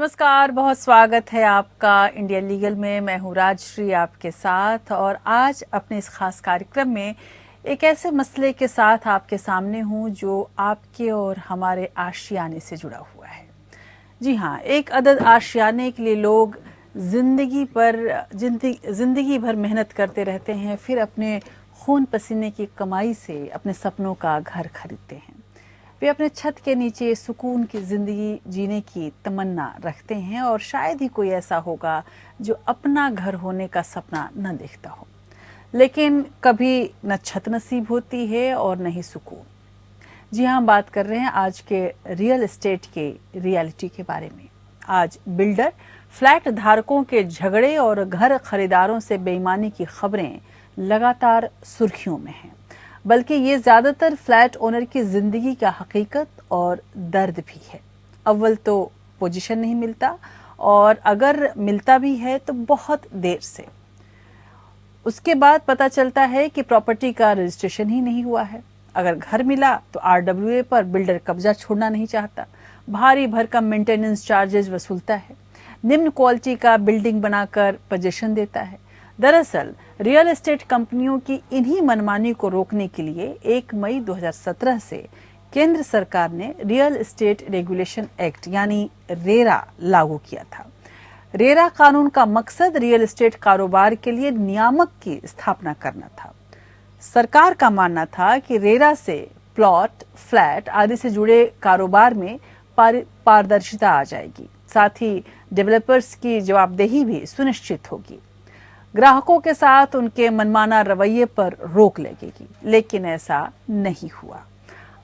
नमस्कार, बहुत स्वागत है आपका इंडिया लीगल में। मैं हूँ राजश्री आपके साथ और आज अपने इस खास कार्यक्रम में एक ऐसे मसले के साथ आपके सामने हूँ जो आपके और हमारे आशियाने से जुड़ा हुआ है। जी हाँ, एक अदद आशियाने के लिए लोग जिंदगी भर मेहनत करते रहते हैं, फिर अपने खून पसीने की कमाई से अपने सपनों का घर खरीदते हैं। वे अपने छत के नीचे सुकून की ज़िंदगी जीने की तमन्ना रखते हैं और शायद ही कोई ऐसा होगा जो अपना घर होने का सपना न देखता हो, लेकिन कभी न छत नसीब होती है और न ही सुकून। जी हाँ, हम बात कर रहे हैं आज के रियल एस्टेट के रियलिटी के बारे में। आज बिल्डर, फ्लैट धारकों के झगड़े और घर खरीदारों से बेईमानी की खबरें लगातार सुर्खियों में हैं, बल्कि ये ज़्यादातर फ्लैट ओनर की ज़िंदगी का हकीकत और दर्द भी है। अव्वल तो पोजीशन नहीं मिलता, और अगर मिलता भी है तो बहुत देर से। उसके बाद पता चलता है कि प्रॉपर्टी का रजिस्ट्रेशन ही नहीं हुआ है। अगर घर मिला तो RWA पर बिल्डर कब्जा छोड़ना नहीं चाहता, भारी भरकम मेंटेनेंस चार्जेस वसूलता है, निम्न क्वालिटी का बिल्डिंग बनाकर पोजीशन देता है। दरअसल रियल एस्टेट कंपनियों की इन्हीं मनमानी को रोकने के लिए 1 मई 2017 से केंद्र सरकार ने रियल एस्टेट रेगुलेशन एक्ट यानी रेरा लागू किया था। रेरा कानून का मकसद रियल एस्टेट कारोबार के लिए नियामक की स्थापना करना था। सरकार का मानना था कि रेरा से प्लॉट, फ्लैट आदि से जुड़े कारोबार में पारदर्शिता आ जाएगी, साथ ही डेवलपर्स की जवाबदेही भी सुनिश्चित होगी, ग्राहकों के साथ उनके मनमाना रवैये पर रोक लगेगी। लेकिन ऐसा नहीं हुआ।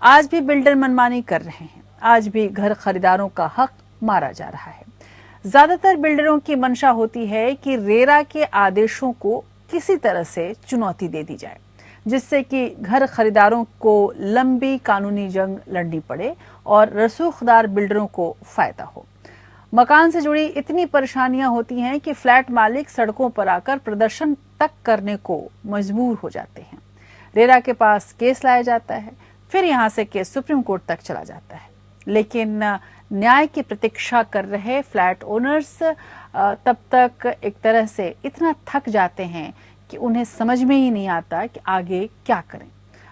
आज भी बिल्डर मनमानी कर रहे हैं, आज भी घर खरीदारों का हक मारा जा रहा है। ज्यादातर बिल्डरों की मंशा होती है कि रेरा के आदेशों को किसी तरह से चुनौती दे दी जाए, जिससे कि घर खरीदारों को लंबी कानूनी जंग लड़नी पड़े और रसूखदार बिल्डरों को फायदा हो। मकान से जुड़ी इतनी परेशानियां होती हैं कि फ्लैट मालिक सड़कों पर आकर प्रदर्शन तक करने को मजबूर हो जाते हैं। रेरा के पास केस लाया जाता है, फिर यहां से केस सुप्रीम कोर्ट तक चला जाता है। लेकिन न्याय की प्रतीक्षा कर रहे फ्लैट ओनर्स तब तक एक तरह से इतना थक जाते हैं कि उन्हें समझ में ही नहीं आता कि आगे क्या करें।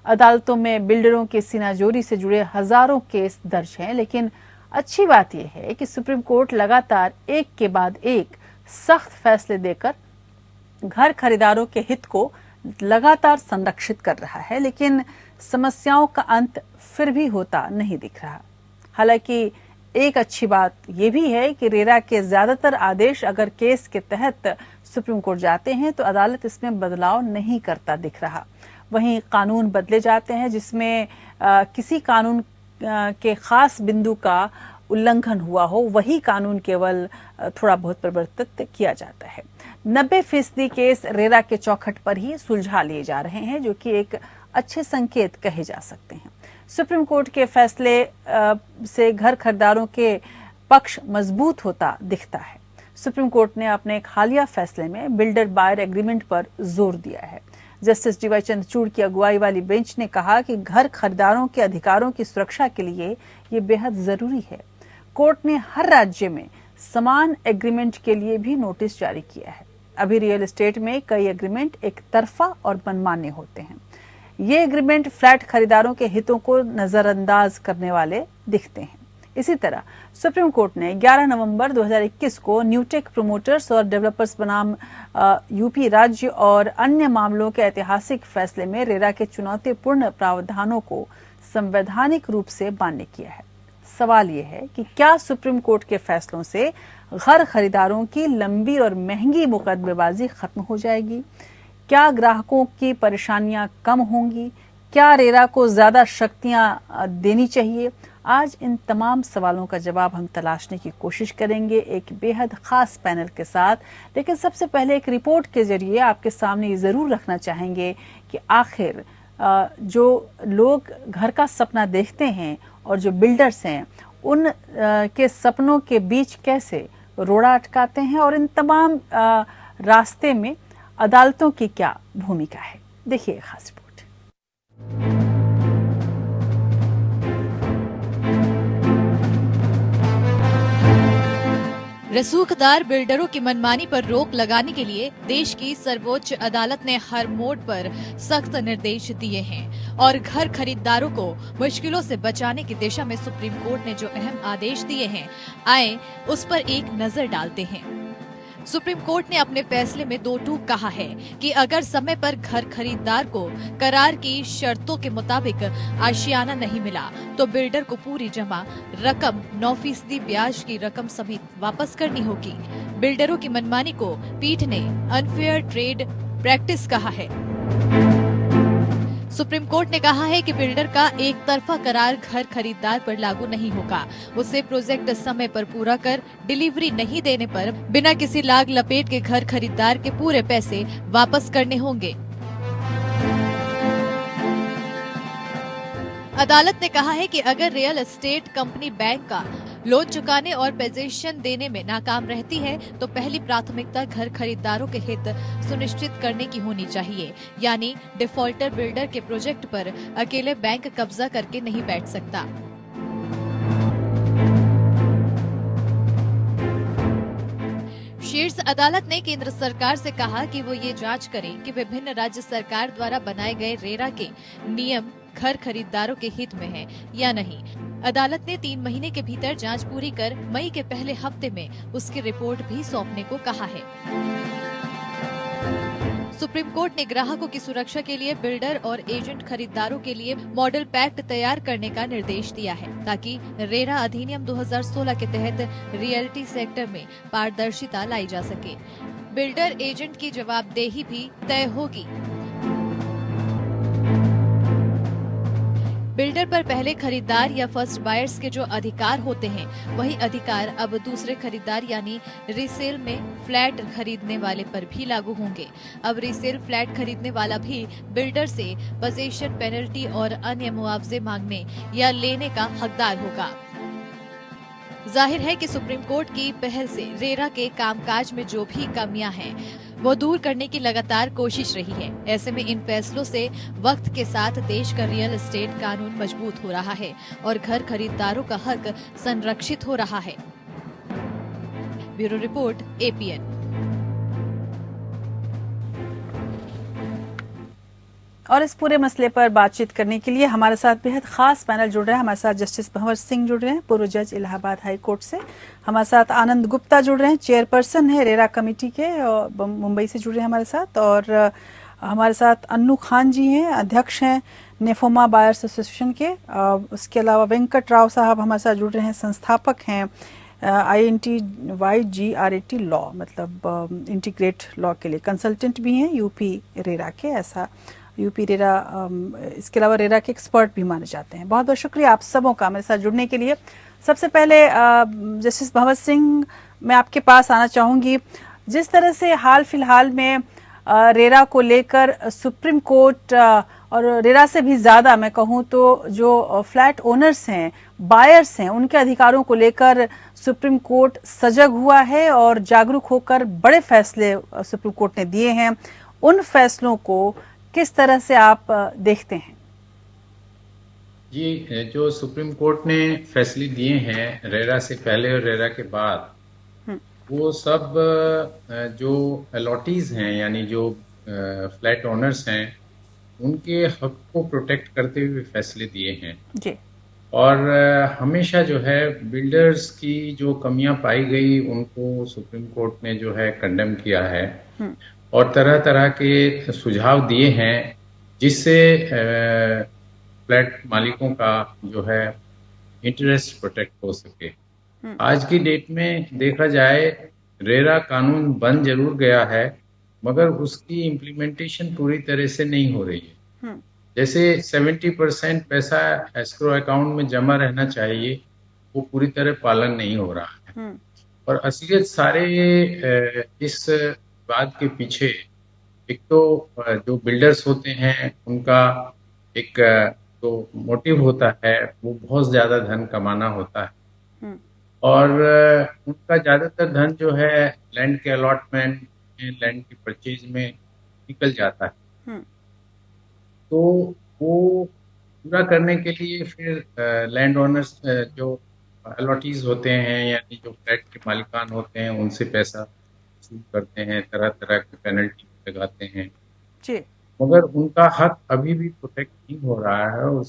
अदालतों में बिल्डरों के सीनाजोरी से जुड़े हजारों केस दर्ज हैं, लेकिन अच्छी बात यह है कि सुप्रीम कोर्ट लगातार एक के बाद एक सख्त फैसले देकर घर खरीदारों के हित को लगातार संरक्षित कर रहा है, लेकिन समस्याओं का अंत फिर भी होता नहीं दिख रहा। हालांकि एक अच्छी बात यह भी है कि रेरा के ज्यादातर आदेश अगर केस के तहत सुप्रीम कोर्ट जाते हैं तो अदालत इसमें बदलाव नहीं करता दिख रहा। वहीं कानून बदले जाते हैं जिसमें किसी कानून के खास बिंदु का उल्लंघन हुआ हो, वही कानून केवल थोड़ा बहुत परिवर्तित किया जाता है। 90% केस रेरा के चौखट पर ही सुलझा लिए जा रहे हैं, जो कि एक अच्छे संकेत कहे जा सकते हैं। सुप्रीम कोर्ट के फैसले से घर खरीदारों के पक्ष मजबूत होता दिखता है। सुप्रीम कोर्ट ने अपने एक हालिया फैसले में बिल्डर बायर एग्रीमेंट पर जोर दिया है। जस्टिस DY चंद्रचूड़ की अगुवाई वाली बेंच ने कहा कि घर खरीदारों के अधिकारों की सुरक्षा के लिए ये बेहद जरूरी है। कोर्ट ने हर राज्य में समान एग्रीमेंट के लिए भी नोटिस जारी किया है। अभी रियल एस्टेट में कई एग्रीमेंट एक तरफा और मनमाने होते हैं। ये एग्रीमेंट फ्लैट खरीदारों के हितों को नजरअंदाज करने वाले दिखते हैं। इसी तरह सुप्रीम कोर्ट ने 11 नवंबर 2021 को न्यूटेक प्रोमोटर्स और डेवलपर्स बनाम यूपी राज्य और अन्य मामलों के ऐतिहासिक फैसले में रेरा के चुनौतीपूर्ण प्रावधानों को संवैधानिक रूप से मान्य किया है। सवाल यह है कि क्या सुप्रीम कोर्ट के फैसलों से घर खरीदारों की लंबी और महंगी मुकदमेबाजी खत्म हो जाएगी? क्या ग्राहकों की परेशानियां कम होंगी? क्या रेरा को ज्यादा शक्तियां देनी चाहिए? आज इन तमाम सवालों का जवाब हम तलाशने की कोशिश करेंगे एक बेहद खास पैनल के साथ। लेकिन सबसे पहले एक रिपोर्ट के जरिए आपके सामने ये जरूर रखना चाहेंगे कि आखिर जो लोग घर का सपना देखते हैं और जो बिल्डर्स हैं, उन के सपनों के बीच कैसे रोड़ा अटकाते हैं और इन तमाम रास्ते में अदालतों की क्या भूमिका है। देखिए खास रिपोर्ट। रसूखदार बिल्डरों की मनमानी पर रोक लगाने के लिए देश की सर्वोच्च अदालत ने हर मोड़ पर सख्त निर्देश दिए हैं और घर खरीदारों को मुश्किलों से बचाने की दिशा में सुप्रीम कोर्ट ने जो अहम आदेश दिए हैं, आए उस पर एक नजर डालते हैं। सुप्रीम कोर्ट ने अपने फैसले में दो टूक कहा है कि अगर समय पर घर खरीदार को करार की शर्तों के मुताबिक आशियाना नहीं मिला तो बिल्डर को पूरी जमा रकम 9% ब्याज की रकम समेत वापस करनी होगी। बिल्डरों की मनमानी को पीठ ने अनफेयर ट्रेड प्रैक्टिस कहा है। सुप्रीम कोर्ट ने कहा है कि बिल्डर का एक तरफा करार घर खरीदार पर लागू नहीं होगा। उसे प्रोजेक्ट समय पर पूरा कर डिलीवरी नहीं देने पर बिना किसी लाग लपेट के घर खरीदार के पूरे पैसे वापस करने होंगे। अदालत ने कहा है कि अगर रियल एस्टेट कंपनी बैंक का लोन चुकाने और पोजीशन देने में नाकाम रहती है तो पहली प्राथमिकता घर खरीदारों के हित सुनिश्चित करने की होनी चाहिए, यानी डिफॉल्टर बिल्डर के प्रोजेक्ट पर अकेले बैंक कब्जा करके नहीं बैठ सकता। शीर्ष अदालत ने केंद्र सरकार से कहा कि वो ये जांच करे कि विभिन्न राज्य सरकार द्वारा बनाए गए रेरा के नियम घर खरीदारों के हित में है या नहीं। अदालत ने 3 महीने के भीतर जांच पूरी कर मई के पहले हफ्ते में उसकी रिपोर्ट भी सौंपने को कहा है। सुप्रीम कोर्ट ने ग्राहकों की सुरक्षा के लिए बिल्डर और एजेंट खरीदारों के लिए मॉडल पैक्ट तैयार करने का निर्देश दिया है ताकि रेरा अधिनियम 2016 के तहत रियल्टी सेक्टर में पारदर्शिता लाई जा सके। बिल्डर एजेंट की जवाबदेही भी तय होगी। बिल्डर पर पहले खरीदार या फर्स्ट बायर्स के जो अधिकार होते हैं, वही अधिकार अब दूसरे खरीदार यानी रीसेल में फ्लैट खरीदने वाले पर भी लागू होंगे। अब रीसेल फ्लैट खरीदने वाला भी बिल्डर से पोजीशन पेनल्टी और अन्य मुआवजे मांगने या लेने का हकदार होगा। जाहिर है कि सुप्रीम कोर्ट की पहल से रेरा के कामकाज में जो भी कमियां हैं वो दूर करने की लगातार कोशिश रही है। ऐसे में इन फैसलों से वक्त के साथ देश का रियल एस्टेट कानून मजबूत हो रहा है और घर खरीदारों का हक संरक्षित हो रहा है। Bureau report, APN। और इस पूरे मसले पर बातचीत करने के लिए हमारे साथ बेहद खास पैनल जुड़ रहे हैं। हमारे साथ जस्टिस भंवर सिंह जुड़ रहे हैं, पूर्व जज इलाहाबाद हाई कोर्ट से। हमारे साथ आनंद गुप्ता जुड़ रहे हैं, चेयरपर्सन है रेरा कमेटी के और मुंबई से जुड़ रहे हैं हमारे साथ। और हमारे साथ अन्नू खान जी हैं, अध्यक्ष हैं नेफोमा बायर्स एसोसिएशन के। उसके अलावा वेंकट राव साहब हमारे साथ जुड़ रहे हैं, संस्थापक हैं INTYGRAT लॉ, मतलब इंटीग्रेट लॉ के लिए कंसल्टेंट भी हैं, यूपी रेरा के। ऐसा यूपी रेरा, इसके अलावा रेरा के एक्सपर्ट भी माने जाते हैं। बहुत बहुत शुक्रिया आप सबों का मेरे साथ जुड़ने के लिए। सबसे पहले जस्टिस भंवर सिंह, मैं आपके पास आना चाहूँगी। जिस तरह से हाल फिलहाल में रेरा को लेकर सुप्रीम कोर्ट और रेरा से भी ज़्यादा मैं कहूँ तो जो फ्लैट ओनर्स हैं, बायर्स हैं, उनके अधिकारों को लेकर सुप्रीम कोर्ट सजग हुआ है और जागरूक होकर बड़े फैसले सुप्रीम कोर्ट ने दिए हैं। उन फैसलों को किस तरह से आप देखते हैं? जी, जो सुप्रीम कोर्ट ने फैसले दिए हैं रेरा से पहले और रेरा के बाद, वो सब जो अलॉटीज हैं यानी जो फ्लैट ओनर्स हैं, उनके हक को प्रोटेक्ट करते हुए फैसले दिए हैं जी। और हमेशा जो है बिल्डर्स की जो कमियां पाई गई उनको सुप्रीम कोर्ट ने जो है कंडेम किया है और तरह तरह के सुझाव दिए हैं जिससे फ्लैट मालिकों का जो है इंटरेस्ट प्रोटेक्ट हो सके। आज की डेट में देखा जाए रेरा कानून बन जरूर गया है मगर उसकी इम्प्लीमेंटेशन पूरी तरह से नहीं हो रही है। जैसे 70% पैसा एस्क्रो अकाउंट में जमा रहना चाहिए, वो पूरी तरह पालन नहीं हो रहा है। और असलियत सारे इस बात के पीछे एक तो जो बिल्डर्स होते हैं उनका एक तो मोटिव होता है, वो बहुत ज्यादा धन कमाना होता है और उनका ज्यादातर धन जो है लैंड के अलॉटमेंट, लैंड की परचेज में निकल जाता है। तो वो पूरा करने के लिए फिर लैंड ओनर्स जो अलॉटीज होते हैं, यानी जो फ्लैट के मालिकान होते हैं, उनसे पैसा वसूल करते हैं, तरह तरह की पेनल्टी लगाते हैं, जी। मगर उनका हक अभी भी प्रोटेक्ट नहीं हो रहा है। और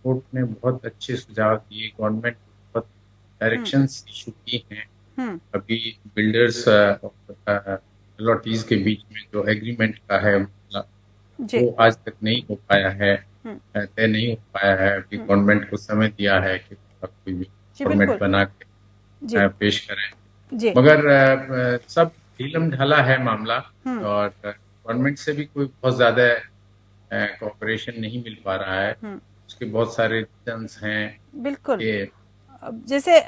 कोर्ट ने बहुत अच्छे सुझाव दिए, गवर्नमेंट बहुत हम्म। डायरेक्शंस इशू की हैं। हम्म। अभी बिल्डर्स अलॉटीज के बीच में जो एग्रीमेंट का है जी। वो आज तक नहीं हो पाया है, हम्म। तय नहीं हो पाया है। अभी हम्म। गवर्नमेंट को समय दिया है कि आप कोई भी जी फॉर्मेट बिल्कुल। बना के जी। पेश करें, जी। मगर सब ढीलम ढाला है मामला। हम्म। और गवर्नमेंट से भी कोई बहुत ज्यादा कोऑपरेशन नहीं मिल पा रहा है। हम्म। उसके बहुत सारे रीजंस हैं बिल्कुल। कि अब जैसे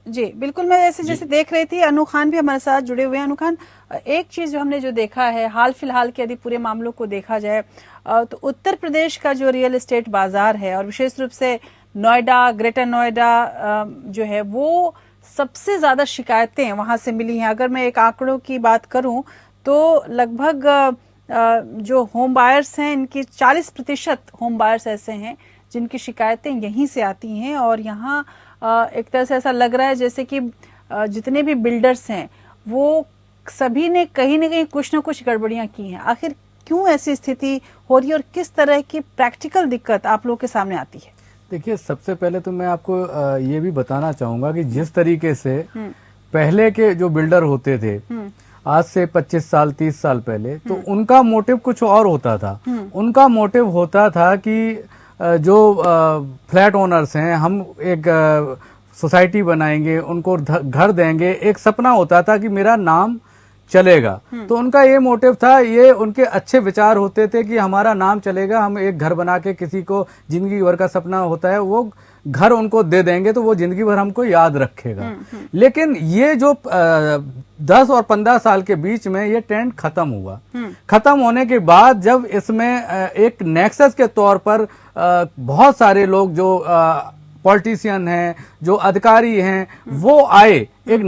जी बिल्कुल, मैं जैसे जी जैसे देख रही थी, अनु खान भी हमारे साथ जुड़े हुए हैं। अनु खान, एक चीज जो हमने जो देखा है हाल फिलहाल के, यदि पूरे मामलों को देखा जाए तो उत्तर प्रदेश का जो रियल एस्टेट बाजार है, और विशेष रूप से नोएडा, ग्रेटर नोएडा जो है, वो सबसे ज्यादा शिकायतें वहां से मिली हैं। अगर मैं एक आंकड़ों की बात करूं तो लगभग जो होम बायर्स हैं, इनकी 40% होम बायर्स ऐसे हैं जिनकी शिकायतें यहीं से आती हैं। और यहाँ एक तरह से ऐसा लग रहा है जैसे कि जितने भी बिल्डर्स हैं वो सभी ने कहीं ना कहीं कुछ ना कुछ गड़बड़ियां की हैं। आखिर क्यों ऐसी स्थिति हो रही है और किस तरह की प्रैक्टिकल दिक्कत आप लोगों के सामने आती है? देखिए, सबसे पहले तो मैं आपको ये भी बताना चाहूंगा कि जिस तरीके से पहले के जो बिल्डर होते थे, आज से 25 साल 30 साल पहले, तो उनका मोटिव कुछ और होता था। उनका मोटिव होता था कि जो फ्लैट ओनर्स हैं, हम एक सोसाइटी बनाएंगे, उनको घर देंगे, एक सपना होता था कि मेरा नाम चलेगा। तो उनका ये मोटिव था, ये उनके अच्छे विचार होते थे कि हमारा नाम चलेगा, हम एक घर बना के किसी को जिंदगी भर का सपना होता है वो घर उनको दे देंगे तो वो जिंदगी भर हमको याद रखेगा। लेकिन ये जो 10 और 15 साल के बीच में ये ट्रेंड खत्म हुआ। खत्म होने के बाद जब इसमें एक नेक्सस के तौर पर बहुत सारे लोग जो पॉलिटिशियन हैं, जो अधिकारी हैं, वो आए, एक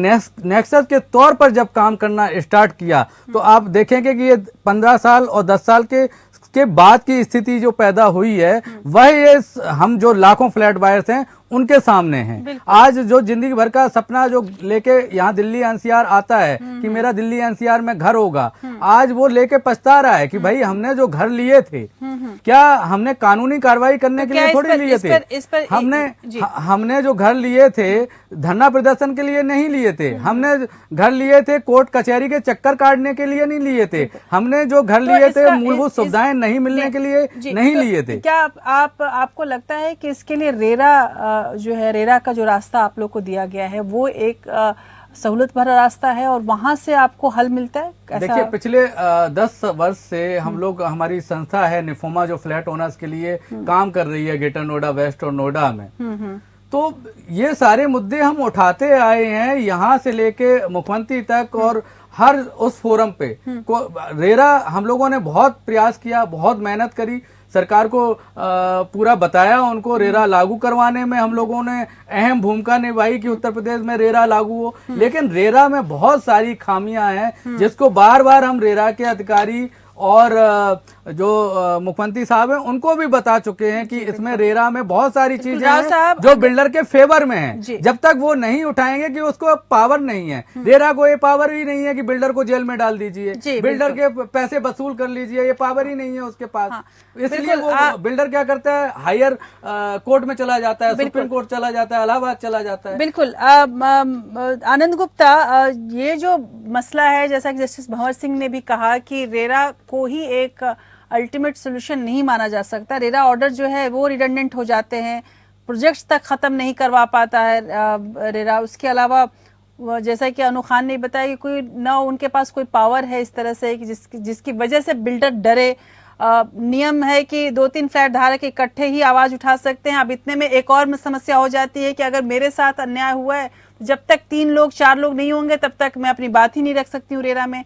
नेक्सस के तौर पर जब काम करना स्टार्ट किया, तो आप देखेंगे कि ये 15 साल और 10 साल के बाद की स्थिति जो पैदा हुई है, वह ये हम जो लाखों फ्लैट बायर्स हैं उनके सामने हैं। आज जो जिंदगी भर का सपना जो लेके यहाँ दिल्ली एनसीआर आता है कि मेरा दिल्ली एनसीआर में घर होगा, आज वो लेके पछता रहा है कि भाई हमने जो घर लिए थे, क्या हमने कानूनी कार्रवाई करने के लिए थोड़ी लिए थे। हमने जो घर लिए थे धरना प्रदर्शन के लिए नहीं लिए थे। हमने घर लिए थे कोर्ट कचहरी के चक्कर काटने के लिए नहीं लिए थे। हमने जो घर लिए थे मूलभूत सुविधाएं नहीं मिलने के लिए नहीं लिए थे। क्या आपको लगता है कि इसके लिए रेरा जो है, रेरा का जो रास्ता आप लोग को दिया गया है, वो एक सहूलत भरा रास्ता है और वहां से आपको हल मिलता है? देखिए, पिछले 10 वर्ष से हम लोग, हमारी संस्था है निफोमा जो फ्लैट ओनर्स के लिए काम कर रही है ग्रेटर नोएडा वेस्ट और नोएडा में। तो ये सारे मुद्दे हम उठाते आए हैं यहाँ से लेके मुख्यमंत्री तक, और हर उस फोरम पे रेरा हम लोगों ने बहुत प्रयास किया, बहुत मेहनत करी, सरकार को पूरा बताया, उनको रेरा लागू करवाने में हम लोगों ने अहम भूमिका निभाई कि उत्तर प्रदेश में रेरा लागू हो। लेकिन रेरा में बहुत सारी खामियां हैं जिसको बार बार हम रेरा के अधिकारी और जो मुख्यमंत्री साहब हैं उनको भी बता चुके हैं कि इसमें रेरा में बहुत सारी चीजें हैं जो बिल्डर के फेवर में हैं। जब तक वो नहीं उठाएंगे कि उसको पावर नहीं है, रेरा को ये पावर ही नहीं है कि बिल्डर को जेल में डाल दीजिए, बिल्डर के पैसे वसूल कर लीजिए, ये पावर ही नहीं है उसके पास। इसलिए वो बिल्डर क्या करता है, हायर कोर्ट में चला जाता है, सुप्रीम कोर्ट चला जाता है, इलाहाबाद चला जाता है। बिल्कुल। आनंद गुप्ता, ये जो मसला है, जैसा कि जस्टिस भंवर सिंह ने भी कहा कि रेरा को ही एक अल्टीमेट सोल्यूशन नहीं माना जा सकता। रेरा ऑर्डर जो है वो रिडंडेंट हो जाते हैं, प्रोजेक्ट्स तक खत्म नहीं करवा पाता है रेरा। उसके अलावा जैसा कि अनु खान ने बताया कि कोई ना उनके पास कोई पावर है इस तरह से कि जिसकी वजह से बिल्डर डरे। नियम है कि 2-3 फ्लैट धारक इकट्ठे ही आवाज उठा सकते हैं। अब इतने में एक और समस्या हो जाती है कि अगर मेरे साथ अन्याय हुआ है, जब तक 3 लोग 4 लोग नहीं होंगे तब तक मैं अपनी बात ही नहीं रख सकती हूँ रेरा में।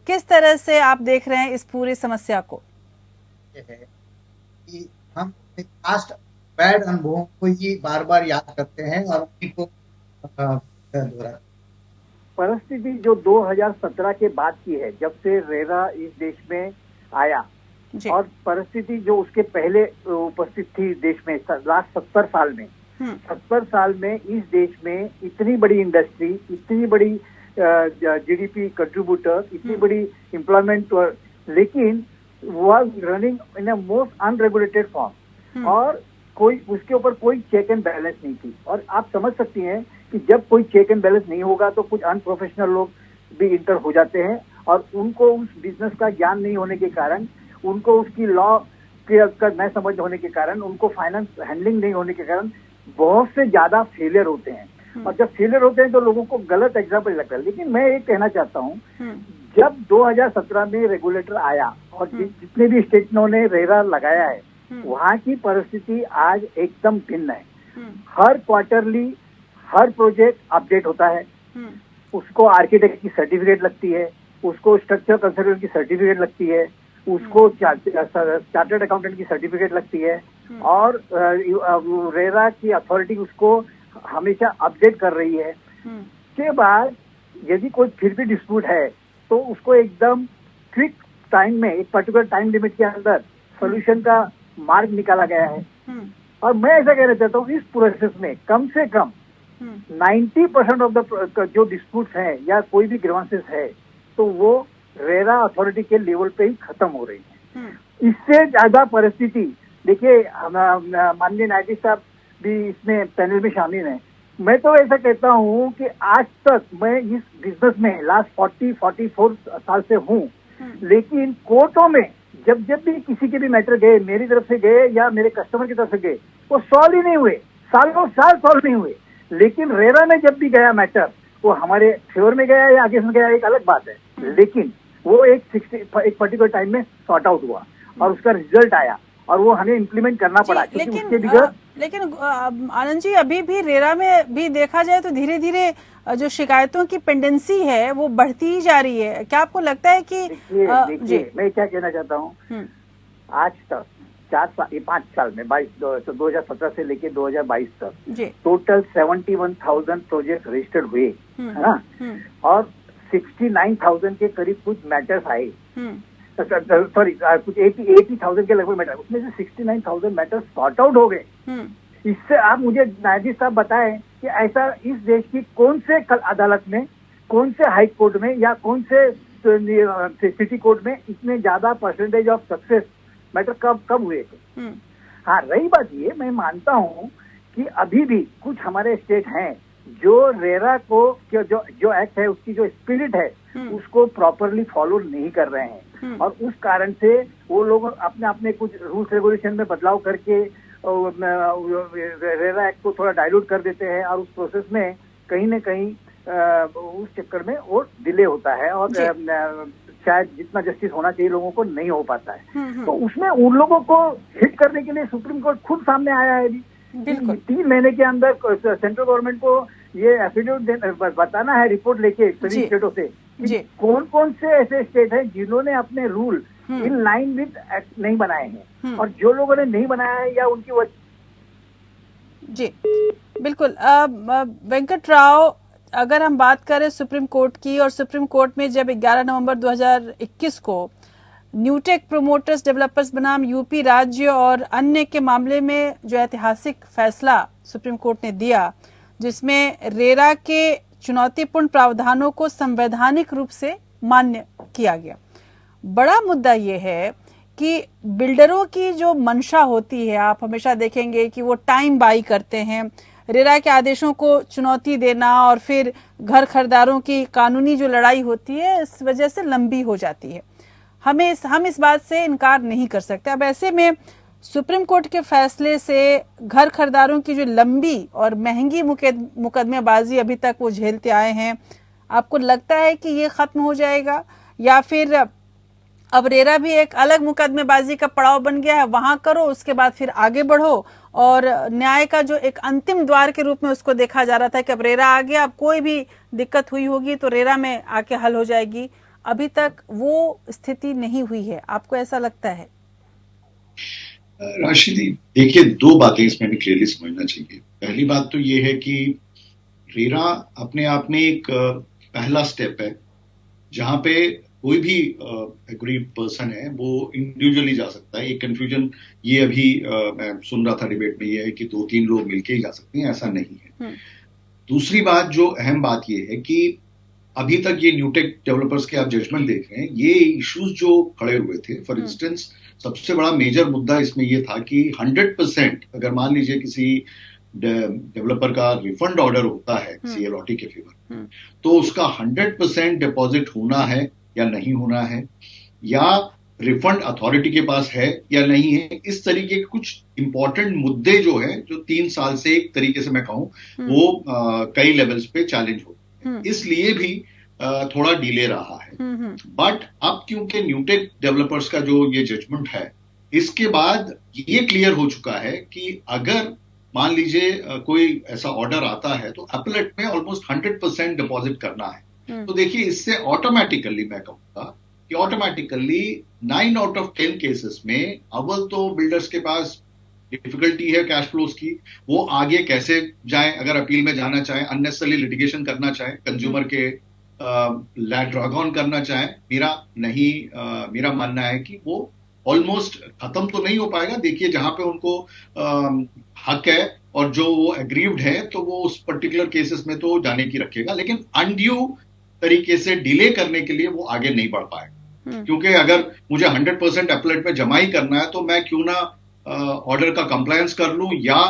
किस तरह से आप देख रहे हैं इस पूरी समस्या को? है कि हम पास्ट बैड अनुभवों को ही बार बार याद करते हैं और उन्हीं को दोहराते। परिस्थिति जो 2017 के बाद की है, जब से रेरा इस देश में आया, और परिस्थिति जो उसके पहले उपस्थित थी देश में लास्ट 70 साल में, 70 साल में इस देश में इतनी बड़ी इंडस्ट्री, इतनी बड़ी जीडीपी कंट्रीब्यूटर, इतनी बड़ी एम्प्लॉयमेंट, लेकिन was running in a most unregulated form, और कोई उसके ऊपर कोई चेक एंड बैलेंस नहीं थी। और आप समझ सकती हैं कि जब कोई चेक एंड बैलेंस नहीं होगा तो कुछ अनप्रोफेशनल लोग भी इंटर हो जाते हैं, और उनको उस बिजनेस का ज्ञान नहीं होने के कारण, उनको उसकी लॉ का न समझ होने के कारण, उनको फाइनेंस हैंडलिंग नहीं होने के कारण बहुत से ज्यादा फेलियर होते हैं। और जब फेलियर होते हैं तो लोगों को गलत एग्जाम्पल लगता है। लेकिन मैं ये कहना चाहता हूँ, जब 2017 में रेगुलेटर आया और जितने भी स्टेटों ने रेरा लगाया है, वहाँ की परिस्थिति आज एकदम भिन्न है। हर क्वार्टरली हर प्रोजेक्ट अपडेट होता है, उसको आर्किटेक्ट की सर्टिफिकेट लगती है, उसको स्ट्रक्चर कंसल्टेंट की सर्टिफिकेट लगती है, उसको चार्टर्ड अकाउंटेंट की सर्टिफिकेट लगती है, और रेरा की अथॉरिटी उसको हमेशा अपडेट कर रही है। के बाद यदि कोई फिर भी डिस्प्यूट है तो उसको एकदम क्विक टाइम में, एक पर्टिकुलर टाइम लिमिट के अंदर सोल्यूशन का मार्ग निकाला गया है। और मैं ऐसा कहना चाहता हूँ, इस प्रोसेस में कम से कम 90% ऑफ द जो डिस्प्यूट्स हैं या कोई भी ग्रीवेंसेस है, तो वो रेरा अथॉरिटी के लेवल पे ही खत्म हो रही है। इससे ज्यादा परिस्थिति देखिए, माननीय न्यायाधीश साहब भी इसमें पैनल में शामिल हैं। मैं तो ऐसा कहता हूँ कि आज तक मैं इस बिजनेस में लास्ट 44 साल से हूँ, लेकिन कोर्टों में जब भी किसी के भी मैटर गए, मेरी तरफ से गए या मेरे कस्टमर की तरफ से गए, वो सॉल्व ही नहीं हुए, सालों साल सॉल्व नहीं हुए। लेकिन रेरा में जब भी गया मैटर, वो हमारे फेवर में गया या आगे में गया, एक अलग बात है, लेकिन वो एक पर्टिकुलर टाइम में सॉर्ट आउट हुआ और उसका रिजल्ट आया, और वो हमें इम्प्लीमेंट करना पड़ा। लेकिन आनंद जी, अभी भी रेरा में भी देखा जाए तो धीरे धीरे जो शिकायतों की पेंडेंसी है वो बढ़ती ही जा रही है। क्या आपको लगता है कि देखिए मैं क्या कहना चाहता हूँ, आज तक 5 साल में 2017 से लेके 2022 तक टोटल 71,000 प्रोजेक्ट रजिस्टर्ड हुए, है ना, और 69,000 के करीब कुछ मैटर्स आए, सॉरी कुछ 80,000 के लगभग मैटर, उसमें से 69,000 मैटर्स सॉर्ट आउट हो गए। इससे आप मुझे न्यायाधीश साहब बताएं कि ऐसा इस देश की कौन से अदालत में, कौन से हाई कोर्ट में या कौन से सिटी कोर्ट में इतने ज्यादा परसेंटेज ऑफ सक्सेस मैटर कब हुए थे। हाँ, रही बात ये, मैं मानता हूँ कि अभी भी कुछ हमारे स्टेट हैं जो रेरा को जो एक्ट है, उसकी जो स्पिरिट है, उसको प्रॉपरली फॉलो नहीं कर रहे हैं, और उस कारण से वो लोग अपने कुछ रूल्स रेगुलेशन में बदलाव करके रेरा एक्ट को थोड़ा डाइल्यूट कर देते हैं, और उस प्रोसेस में कहीं न कहीं उस चक्कर में वो डिले होता है, और शायद जितना जस्टिस होना चाहिए लोगों को नहीं हो पाता है। तो उसमें उन लोगों को हिट करने के लिए सुप्रीम कोर्ट खुद सामने आया है अभी। 3 महीने के अंदर सेंट्रल गवर्नमेंट को ये एफिडेविट बताना है, रिपोर्ट लेके सभी स्टेटों से, कौन कौन से ऐसे स्टेट हैं जिन्होंने अपने rule in line with act नहीं बनाए हैं, और जो लोगों ने नहीं बनाया है या उनकी वजह। जी बिल्कुल। वेंकट राव, अगर हम बात करें सुप्रीम कोर्ट की, और सुप्रीम कोर्ट में जब 11 नवंबर 2021 को न्यूटेक प्रोमोटर्स डेवलपर्स बनाम यूपी राज्य और अन्य के मामले में जो ऐतिहासिक फैसला सुप्रीम कोर्ट ने दिया, जिसमें रेरा के चुनौतीपूर्ण प्रावधानों को संवैधानिक रूप से मान्य किया गया। बड़ा मुद्दा ये है कि बिल्डरों की जो मंशा होती है, आप हमेशा देखेंगे कि वो टाइम बाई करते हैं, रेरा के आदेशों को चुनौती देना, और फिर घर खरीदारों की कानूनी जो लड़ाई होती है इस वजह से लंबी हो जाती है। हम इस बात से इनकार नहीं कर सकते। अब ऐसे में सुप्रीम कोर्ट के फैसले से घर खरीदारों की जो लंबी और महंगी मुकदमेबाजी अभी तक वो झेलते आए हैं, आपको लगता है कि ये खत्म हो जाएगा, या फिर अब रेरा भी एक अलग मुकदमेबाजी का पड़ाव बन गया है, वहां करो उसके बाद फिर आगे बढ़ो, और न्याय का जो एक अंतिम द्वार के रूप में उसको देखा जा रहा था कि अब रेरा आ गया, अब कोई भी दिक्कत हुई होगी तो रेरा में आके हल हो जाएगी, अभी तक वो स्थिति नहीं हुई है। आपको ऐसा लगता है? राशिदी, देखिए 2 बातें इसमें भी क्लियरली समझना चाहिए। पहली बात तो ये है कि रेरा अपने आप में एक पहला स्टेप है जहां पे कोई भी एग्रीड पर्सन है वो इंडिविजुअली जा सकता है। ये कंफ्यूजन ये अभी मैं सुन रहा था डिबेट में, ये है कि 2-3 लोग मिलके ही जा सकते हैं, ऐसा नहीं है। दूसरी बात, जो अहम बात ये है कि अभी तक ये न्यूटेक डेवलपर्स के आप जजमेंट देख रहे हैं, ये इश्यूज जो खड़े हुए थे, फॉर इंस्टेंस सबसे बड़ा मेजर मुद्दा इसमें ये था कि 100% अगर मान लीजिए किसी डेवलपर का रिफंड ऑर्डर होता है किसी अलॉटी के फेवर, तो उसका 100% डिपॉजिट होना है या नहीं होना है, या रिफंड अथॉरिटी के पास है या नहीं है। इस तरीके के कुछ इंपॉर्टेंट मुद्दे जो है, जो 3 साल से एक तरीके से मैं कहूं वो कई लेवल्स पे चैलेंज होते हैं, इसलिए भी थोड़ा डिले रहा है। बट अब क्योंकि न्यूटेक डेवलपर्स का जो ये जजमेंट है, इसके बाद ये क्लियर हो चुका है कि अगर मान लीजिए कोई ऐसा ऑर्डर आता है तो अपलेट में ऑलमोस्ट 100% डिपॉजिट करना है। तो देखिए, इससे ऑटोमेटिकली मैं कहूंगा कि ऑटोमेटिकली 9 आउट ऑफ 10 केसेस में अव्वल तो बिल्डर्स के पास डिफिकल्टी है कैश फ्लोज की, वो आगे कैसे जाएं, अगर अपील में जाना चाहें, अननेसेसरी लिटिगेशन करना चाहें, कंज्यूमर के लैंड ड्रैग ऑन करना चाहें, मेरा मानना है कि वो ऑलमोस्ट खत्म तो नहीं हो पाएगा। देखिए, जहां पे उनको हक है और जो वो एग्रीव्ड है, तो वो उस पर्टिकुलर केसेस में तो जाने की रखेगा, लेकिन अनड्यू तरीके से डिले करने के लिए वो आगे नहीं बढ़ पाएगा। क्योंकि अगर मुझे 100% अपलेट में जमा ही करना है, तो मैं क्यों ना ऑर्डर का कंप्लायंस कर लूं, या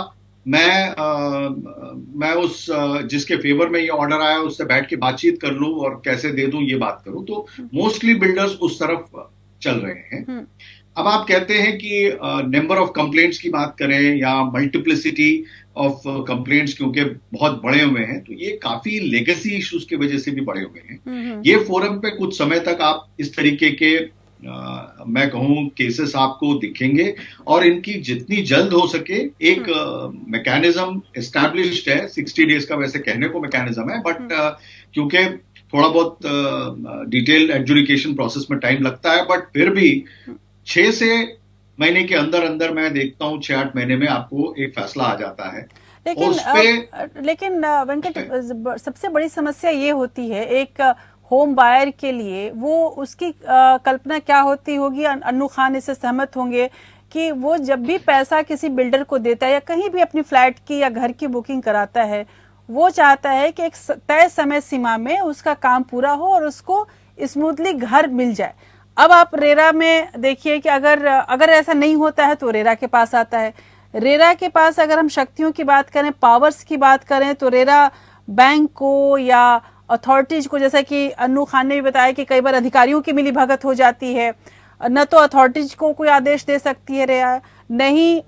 मैं उस जिसके फेवर में ये ऑर्डर आया उससे बैठ के बातचीत कर लूं और कैसे दे दूं ये बात करूं। तो मोस्टली बिल्डर्स उस तरफ चल रहे हैं। अब आप कहते हैं कि नंबर ऑफ कंप्लेंट्स की बात करें या मल्टीप्लिसिटी ऑफ कंप्लेंट्स क्योंकि बहुत बड़े हुए हैं, तो ये काफी लेगेसी इश्यूज की वजह से भी बड़े हुए हैं। ये फोरम पे कुछ समय तक आप इस तरीके के मैं कहूं केसेस आपको दिखेंगे, और इनकी जितनी जल्द हो सके एक मैकेनिज्म एस्टैब्लिश्ड है। 60 डेज का वैसे कहने को मैकेनिज्म है, बट क्योंकि थोड़ा बहुत डिटेल एडजुडिकेशन प्रोसेस में टाइम लगता है, बट फिर भी 6 से महीने के अंदर अंदर मैं देखता हूं 6-8 महीने में आपको एक फैसला आ जाता है। लेकिन वेंकट, सबसे बड़ी समस्या ये होती है एक होम बायर के लिए, वो उसकी कल्पना क्या होती होगी, अन्नू खान इससे सहमत होंगे कि वो जब भी पैसा किसी बिल्डर को देता है या कहीं भी अपनी फ्लैट की या घर की बुकिंग कराता है, वो चाहता है कि एक तय समय सीमा में उसका काम पूरा हो और उसको स्मूथली घर मिल जाए। अब आप रेरा में देखिए कि अगर ऐसा नहीं होता है तो रेरा के पास आता है। रेरा के पास अगर हम शक्तियों की बात करें, पावर्स की बात करें, तो रेरा बैंक को या अथॉरिटीज को, जैसा कि अन्नू खान ने भी बताया कि कई बार अधिकारियों की मिली भगत हो जाती है, न तो अथॉरिटीज को कोई आदेश दे सकती है रेरा, नहीं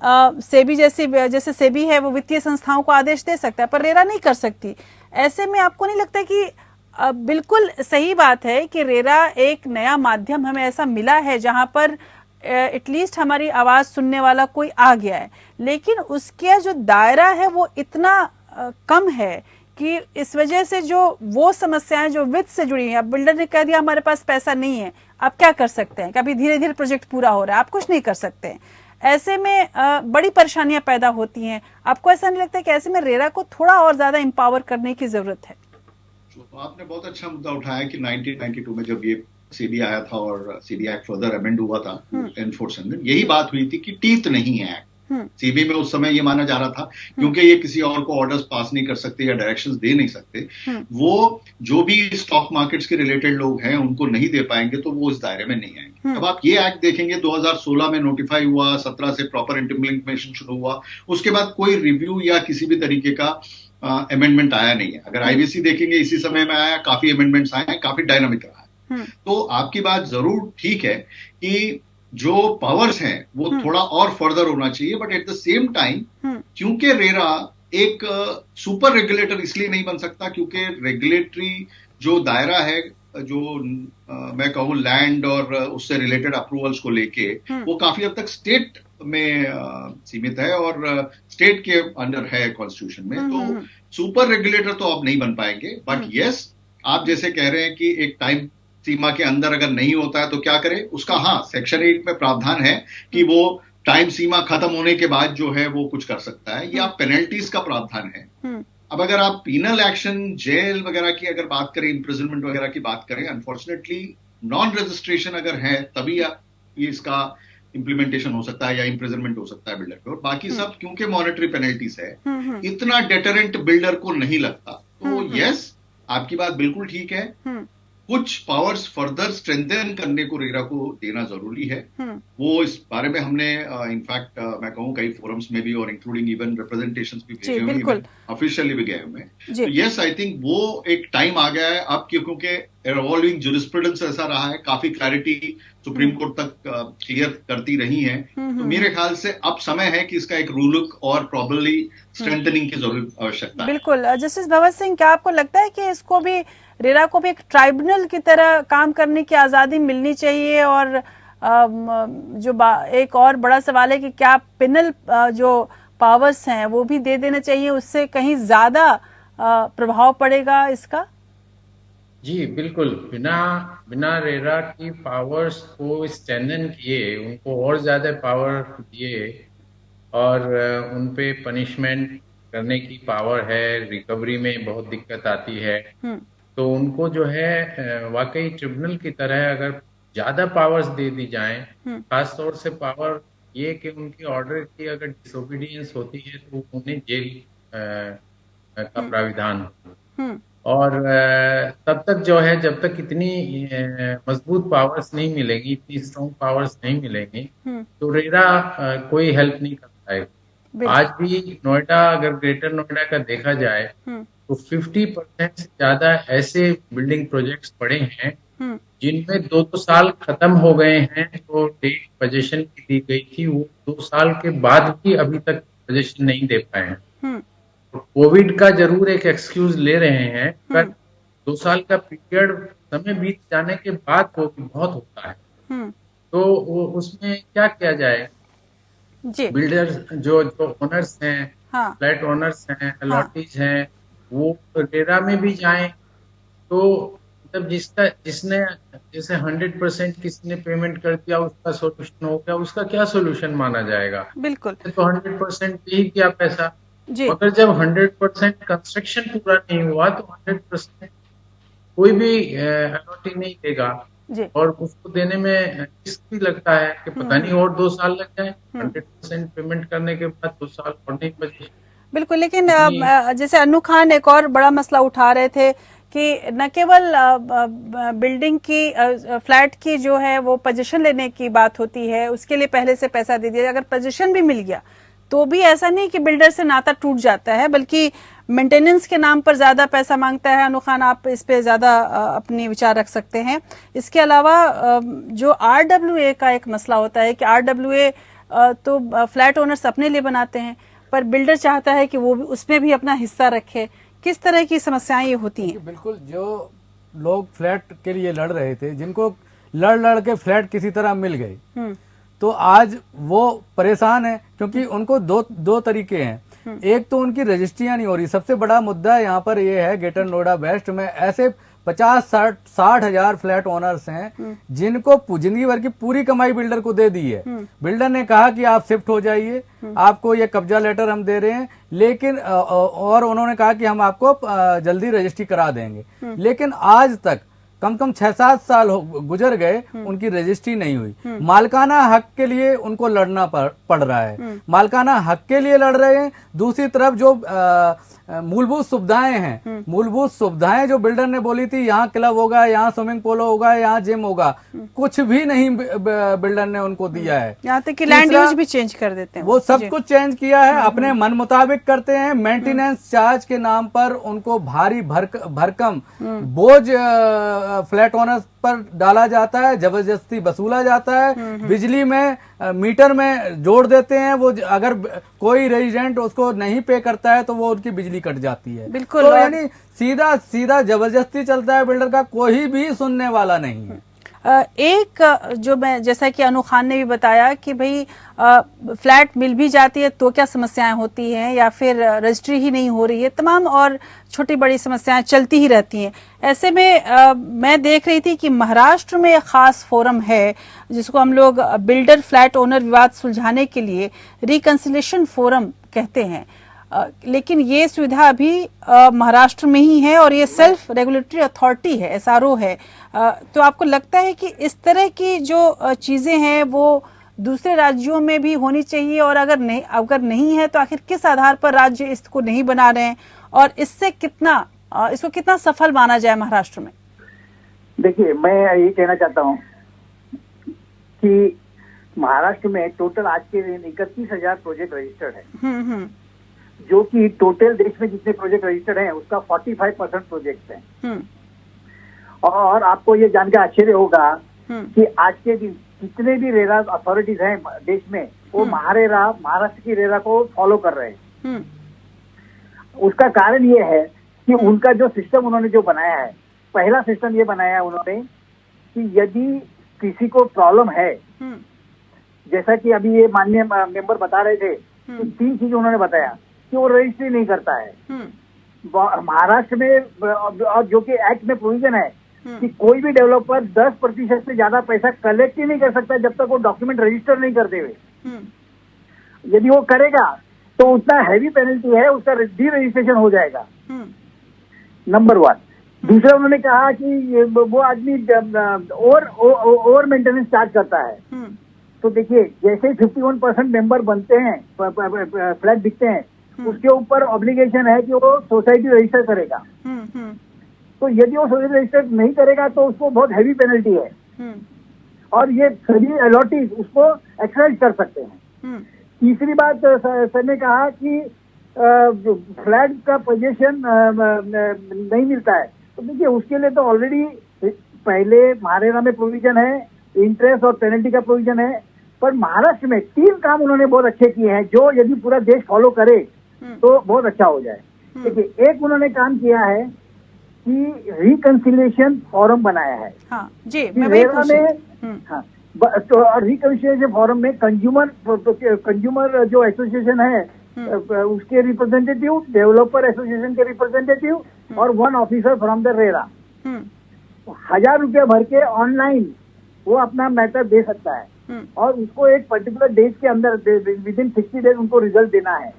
सेबी जैसे सेबी है वो वित्तीय संस्थाओं को आदेश दे सकता है, पर रेरा नहीं कर सकती। ऐसे में आपको नहीं लगता कि बिल्कुल सही बात है कि रेरा एक नया माध्यम हमें ऐसा मिला है जहां पर एटलीस्ट हमारी आवाज सुनने वाला कोई आ गया है, लेकिन उसका जो दायरा है वो इतना कम है कि इस वजह से जो वो समस्याएं जो वित्त से जुड़ी हैं, अब बिल्डर ने कह दिया हमारे पास पैसा नहीं है, आप क्या कर सकते हैं, कभी धीरे धीरे प्रोजेक्ट पूरा हो रहा है, आप कुछ नहीं कर सकते हैं। ऐसे में बड़ी परेशानियां पैदा होती हैं। आपको ऐसा नहीं लगता कि ऐसे में रेरा को थोड़ा और ज्यादा एम्पावर करने की जरूरत है? तो आपने बहुत अच्छा मुद्दा उठाया कि 1992 में जब ये सीबी आया था और सीबी एक्ट फर्दर अमेंड हुआ था एनफोर्समेंट, यही बात हुई थी कि टीथ नहीं है एक्ट। सीबी में उस समय ये माना जा रहा था क्योंकि ये किसी और को ऑर्डर्स पास नहीं कर सकते या डायरेक्शंस दे नहीं सकते, वो जो भी स्टॉक मार्केट्स के रिलेटेड लोग हैं उनको नहीं दे पाएंगे, तो वो इस दायरे में नहीं आएंगे। अब आप ये एक्ट देखेंगे 2016 में नोटिफाई हुआ, 17 से प्रॉपर इम्प्लीमेंटेशन शुरू हुआ, उसके बाद कोई रिव्यू या किसी भी तरीके का अमेंडमेंट आया नहीं है। अगर आईवीसी देखेंगे इसी समय में आया, काफी अमेंडमेंट्स आए हैं, काफी डायनामिक रहा है। तो आपकी बात जरूर ठीक है कि जो पावर्स हैं वो थोड़ा और फर्दर होना चाहिए, but at the same time क्योंकि रेरा एक सुपर रेगुलेटर इसलिए नहीं बन सकता क्योंकि रेगुलेटरी जो दायरा है, जो मैं कहूँ लैंड और उससे रिलेटेड अप्रूवल्स को लेके, वो काफी हद तक स्टेट में सीमित है और स्टेट के अंडर है कॉन्स्टिट्यूशन में। तो सुपर रेगुलेटर तो अब नहीं बन पाएंगे, बट यस, आप जैसे कह रहे हैं कि एक टाइम सीमा के अंदर अगर नहीं होता है तो क्या करें, उसका हाँ सेक्शन 8 में प्रावधान है कि वो टाइम सीमा खत्म होने के बाद जो है वो कुछ कर सकता है, या पेनल्टीज का प्रावधान है। अब अगर आप पीनल एक्शन, जेल वगैरह की अगर बात करें, इम्प्रिजनमेंट वगैरह की बात करें, अनफॉर्चुनेटली नॉन रजिस्ट्रेशन अगर है तभी इसका इम्प्लीमेंटेशन हो सकता है या इम्प्रिजनमेंट हो सकता है बिल्डर पे, और बाकी सब क्योंकि मॉनेटरी पेनल्टीज है इतना डेटरेंट बिल्डर को नहीं लगता। तो यस, आपकी बात बिल्कुल ठीक है, कुछ पावर्स फर्दर स्ट्रेंथन करने को रेरा को देना जरूरी है। वो इस बारे में हमने इनफैक्ट मैं कहूँ कई फोरम्स में भी और इंक्लूडिंग इवन रिप्रेजेंटेशंस भी भेजे हुए हैं, ऑफिशियली भी गए हुए हैं। तो यस, आई थिंक वो एक टाइम आ गया है अब, क्योंकि इवॉल्विंग ज्यूरिस्प्रूडेंस ऐसा रहा है, काफी क्लैरिटी सुप्रीम कोर्ट तक क्लियर करती रही है। तो मेरे ख्याल से अब समय है कि इसका एक रूल बुक और प्रॉब्लली स्ट्रेंथनिंग की जरूर आवश्यकता है। बिल्कुल। जस्टिस भगत सिंह, क्या आपको लगता है कि इसको भी, रेरा को भी एक ट्राइब्यूनल की तरह काम करने की आजादी मिलनी चाहिए? और जो एक और बड़ा सवाल है कि क्या पिनल जो पावर्स हैं वो भी दे देना चाहिए, उससे कहीं ज्यादा प्रभाव पड़ेगा इसका? जी बिल्कुल, बिना रेरा की पावर्स को स्ट्रेंथन किए, उनको और ज्यादा पावर दिए और उन पे पनिशमेंट करने की पावर है, रिकवरी में बहुत दिक्कत आती है, तो उनको जो है वाकई ट्रिब्यूनल की तरह अगर ज्यादा पावर्स दे दी जाएं, खास तौर से पावर ये कि उनके ऑर्डर की अगर डिसोबीडियंस होती है तो उन्हें जेल का प्राविधान हो। और तब तक जो है, जब तक इतनी मजबूत पावर्स नहीं मिलेंगी, इतनी स्ट्रॉन्ग पावर्स नहीं मिलेंगी, तो रेरा कोई हेल्प नहीं कर पाएगा। आज भी नोएडा, अगर ग्रेटर नोएडा का देखा जाए तो 50% से ज्यादा ऐसे बिल्डिंग प्रोजेक्ट्स पड़े हैं जिनमें 2 साल खत्म हो गए हैं, तो डेट पोजीशन की दी गई थी, वो 2 साल के बाद भी अभी तक पोजीशन नहीं दे पाए हैं। कोविड का जरूर एक एक्सक्यूज ले रहे हैं, पर 2 साल का पीरियड समय बीत जाने के बाद वो भी बहुत होता है। तो उसमें क्या किया जाए? बिल्डर्स जो ओनर्स हैं, फ्लैट ओनर्स हैं, अलॉटीज हैं, वो रेरा में भी जाएं, तो मतलब जिसने जैसे 100% किसी ने पेमेंट कर दिया उसका सोल्यूशन हो गया, उसका क्या सोल्यूशन माना जाएगा? बिल्कुल। तो 100% दे ही दिया पैसा, मगर जब 100% कंस्ट्रक्शन पूरा नहीं हुआ तो 100% कोई भी अलॉटी नहीं देगा, और उसको देने में रिस्क भी लगता है कि पता नहीं और 2 साल लग जाए 100% पेमेंट करने के बाद 2 साल और नहीं बचे। बिल्कुल। लेकिन जैसे अन्नू खान एक और बड़ा मसला उठा रहे थे कि न केवल बिल्डिंग की, फ्लैट की जो है वो पोजीशन लेने की बात होती है, उसके लिए पहले से पैसा दे दिया, अगर पोजीशन भी मिल गया तो भी ऐसा नहीं कि बिल्डर से नाता टूट जाता है, बल्कि मेंटेनेंस के नाम पर ज्यादा पैसा मांगता है। अनु खान, आप इस पे ज्यादा अपने विचार रख सकते हैं। इसके अलावा जो RWA का एक मसला होता है कि RWA तो फ्लैट ओनर्स अपने लिए बनाते हैं, पर बिल्डर चाहता है कि वो भी उसमें भी अपना हिस्सा रखे। किस तरह की समस्याएं ये होती हैं? बिल्कुल, जो लोग फ्लैट के लिए लड़ रहे थे, जिनको लड़ के फ्लैट किसी तरह मिल गए, तो आज वो परेशान है, क्योंकि उनको दो तरीके हैं। एक तो उनकी रजिस्ट्रियां नहीं हो रही। सबसे बड़ा मुद्दा यहाँ पर ये है, ग्रेटर नोएडा वेस्ट में ऐसे 50-60 हजार फ्लैट ओनर्स हैं जिनको जिंदगी भर की पूरी कमाई बिल्डर को दे दी है। बिल्डर ने कहा कि आप शिफ्ट हो जाइए, आपको ये कब्जा लेटर हम दे रहे हैं, लेकिन और उन्होंने कहा कि हम आपको जल्दी रजिस्ट्री करा देंगे, लेकिन आज तक कम से कम 6-7 साल गुजर गए, उनकी रजिस्ट्री नहीं हुई। मालकाना हक के लिए उनको लड़ना पड़ रहा है, मालकाना हक के लिए लड़ रहे हैं। दूसरी तरफ जो मूलभूत सुविधाएं हैं, मूलभूत सुविधाएं जो बिल्डर ने बोली थी, यहाँ क्लब होगा, यहाँ स्विमिंग पूल होगा, यहाँ जिम होगा, कुछ भी नहीं बिल्डर ने उनको दिया है। यहाँ तक कि लैंड यूज भी चेंज कर देते हैं, वो सब कुछ चेंज किया है, अपने मन मुताबिक करते हैं। मेंटेनेंस चार्ज के नाम पर उनको भारी भरकम बोझ फ्लैट ओनर्स पर डाला जाता है, जबरदस्ती वसूला जाता है। बिजली में मीटर में जोड़ देते हैं, वो अगर कोई रेजिडेंट उसको नहीं पे करता है तो वो उनकी बिजली कट जाती है। बिल्कुल। तो यानी सीधा जबरदस्ती चलता है, बिल्डर का कोई भी सुनने वाला नहीं है। एक जो मैं, जैसा कि अनु खान ने भी बताया कि भाई फ्लैट मिल भी जाती है तो क्या समस्याएं होती हैं, या फिर रजिस्ट्री ही नहीं हो रही है, तमाम और छोटी बड़ी समस्याएं चलती ही रहती हैं। ऐसे में मैं देख रही थी कि महाराष्ट्र में एक खास फोरम है जिसको हम लोग बिल्डर फ्लैट ओनर विवाद सुलझाने के लिए रिकंसिलिएशन फोरम कहते हैं। लेकिन ये सुविधा अभी महाराष्ट्र में ही है और ये सेल्फ रेगुलेटरी अथॉरिटी है, एसआरओ है। तो आपको लगता है कि इस तरह की जो चीजें हैं वो दूसरे राज्यों में भी होनी चाहिए, और अगर नहीं है तो आखिर किस आधार पर राज्य इसको नहीं बना रहे हैं, और इससे इसको कितना सफल माना जाए महाराष्ट्र में? देखिए, मैं ये कहना चाहता हूँ कि महाराष्ट्र में टोटल आज के दिन 31,000 प्रोजेक्ट रजिस्टर्ड है, जो कि टोटल देश में जितने प्रोजेक्ट रजिस्टर्ड हैं उसका 45% प्रोजेक्ट हैं। और आपको ये जानकर आश्चर्य होगा कि आज के दिन जितने भी रेरा अथॉरिटीज हैं देश में, वो महाराष्ट्र की रेरा को फॉलो कर रहे हैं। उसका कारण ये है कि उनका जो सिस्टम उन्होंने जो बनाया है, पहला सिस्टम ये बनाया है उन्होंने कि यदि किसी को प्रॉब्लम है, जैसा कि अभी ये माननीय मेंबर बता रहे थे कि 3 चीज उन्होंने बताया कि वो रजिस्ट्री नहीं करता है महाराष्ट्र में, और जो कि एक्ट में प्रोविजन है कि कोई भी डेवलपर 10% से ज्यादा पैसा कलेक्ट ही नहीं कर सकता जब तक वो डॉक्यूमेंट रजिस्टर नहीं करते हुए। यदि वो करेगा तो उतना हैवी पेनल्टी है, उसका डी रजिस्ट्रेशन हो जाएगा। नंबर 1। दूसरा, उन्होंने कहा कि वो आदमी ओवर मेंटेनेंस चार्ज करता है। तो देखिए, जैसे 51% मेंबर बनते हैं, फ्लैट बिकते हैं, उसके ऊपर ऑब्लिगेशन है कि वो सोसाइटी रजिस्टर करेगा। तो यदि वो सोसाइटी रजिस्टर नहीं करेगा तो उसको बहुत हैवी पेनल्टी है, और ये सभी अलॉटीज उसको एक्सरसाइज कर सकते हैं। तीसरी बात, सर ने कहा कि फ्लैट का पोजीशन नहीं मिलता है। तो देखिए, उसके लिए तो ऑलरेडी पहले महारेरा में प्रोविजन है, इंटरेस्ट और पेनल्टी का प्रोविजन है, पर महाराष्ट्र में 3 काम उन्होंने बहुत अच्छे किए हैं जो यदि पूरा देश फॉलो करे तो बहुत अच्छा हो जाए। देखिए, एक उन्होंने काम किया है कि रिकंसिलिएशन फोरम बनाया है। हाँ जी, मैं वही पूछ रही हूं। हाँ, तो रिकंसिलिएशन फोरम में कंज्यूमर जो एसोसिएशन है उसके रिप्रेजेंटेटिव, डेवलपर एसोसिएशन के रिप्रेजेंटेटिव और 1 ऑफिसर फ्रॉम द रेरा 1000 रुपया भर के ऑनलाइन वो अपना मैटर दे सकता है, और उसको एक पर्टिकुलर डेज के अंदर विदिन 60 डेज उनको रिजल्ट देना है।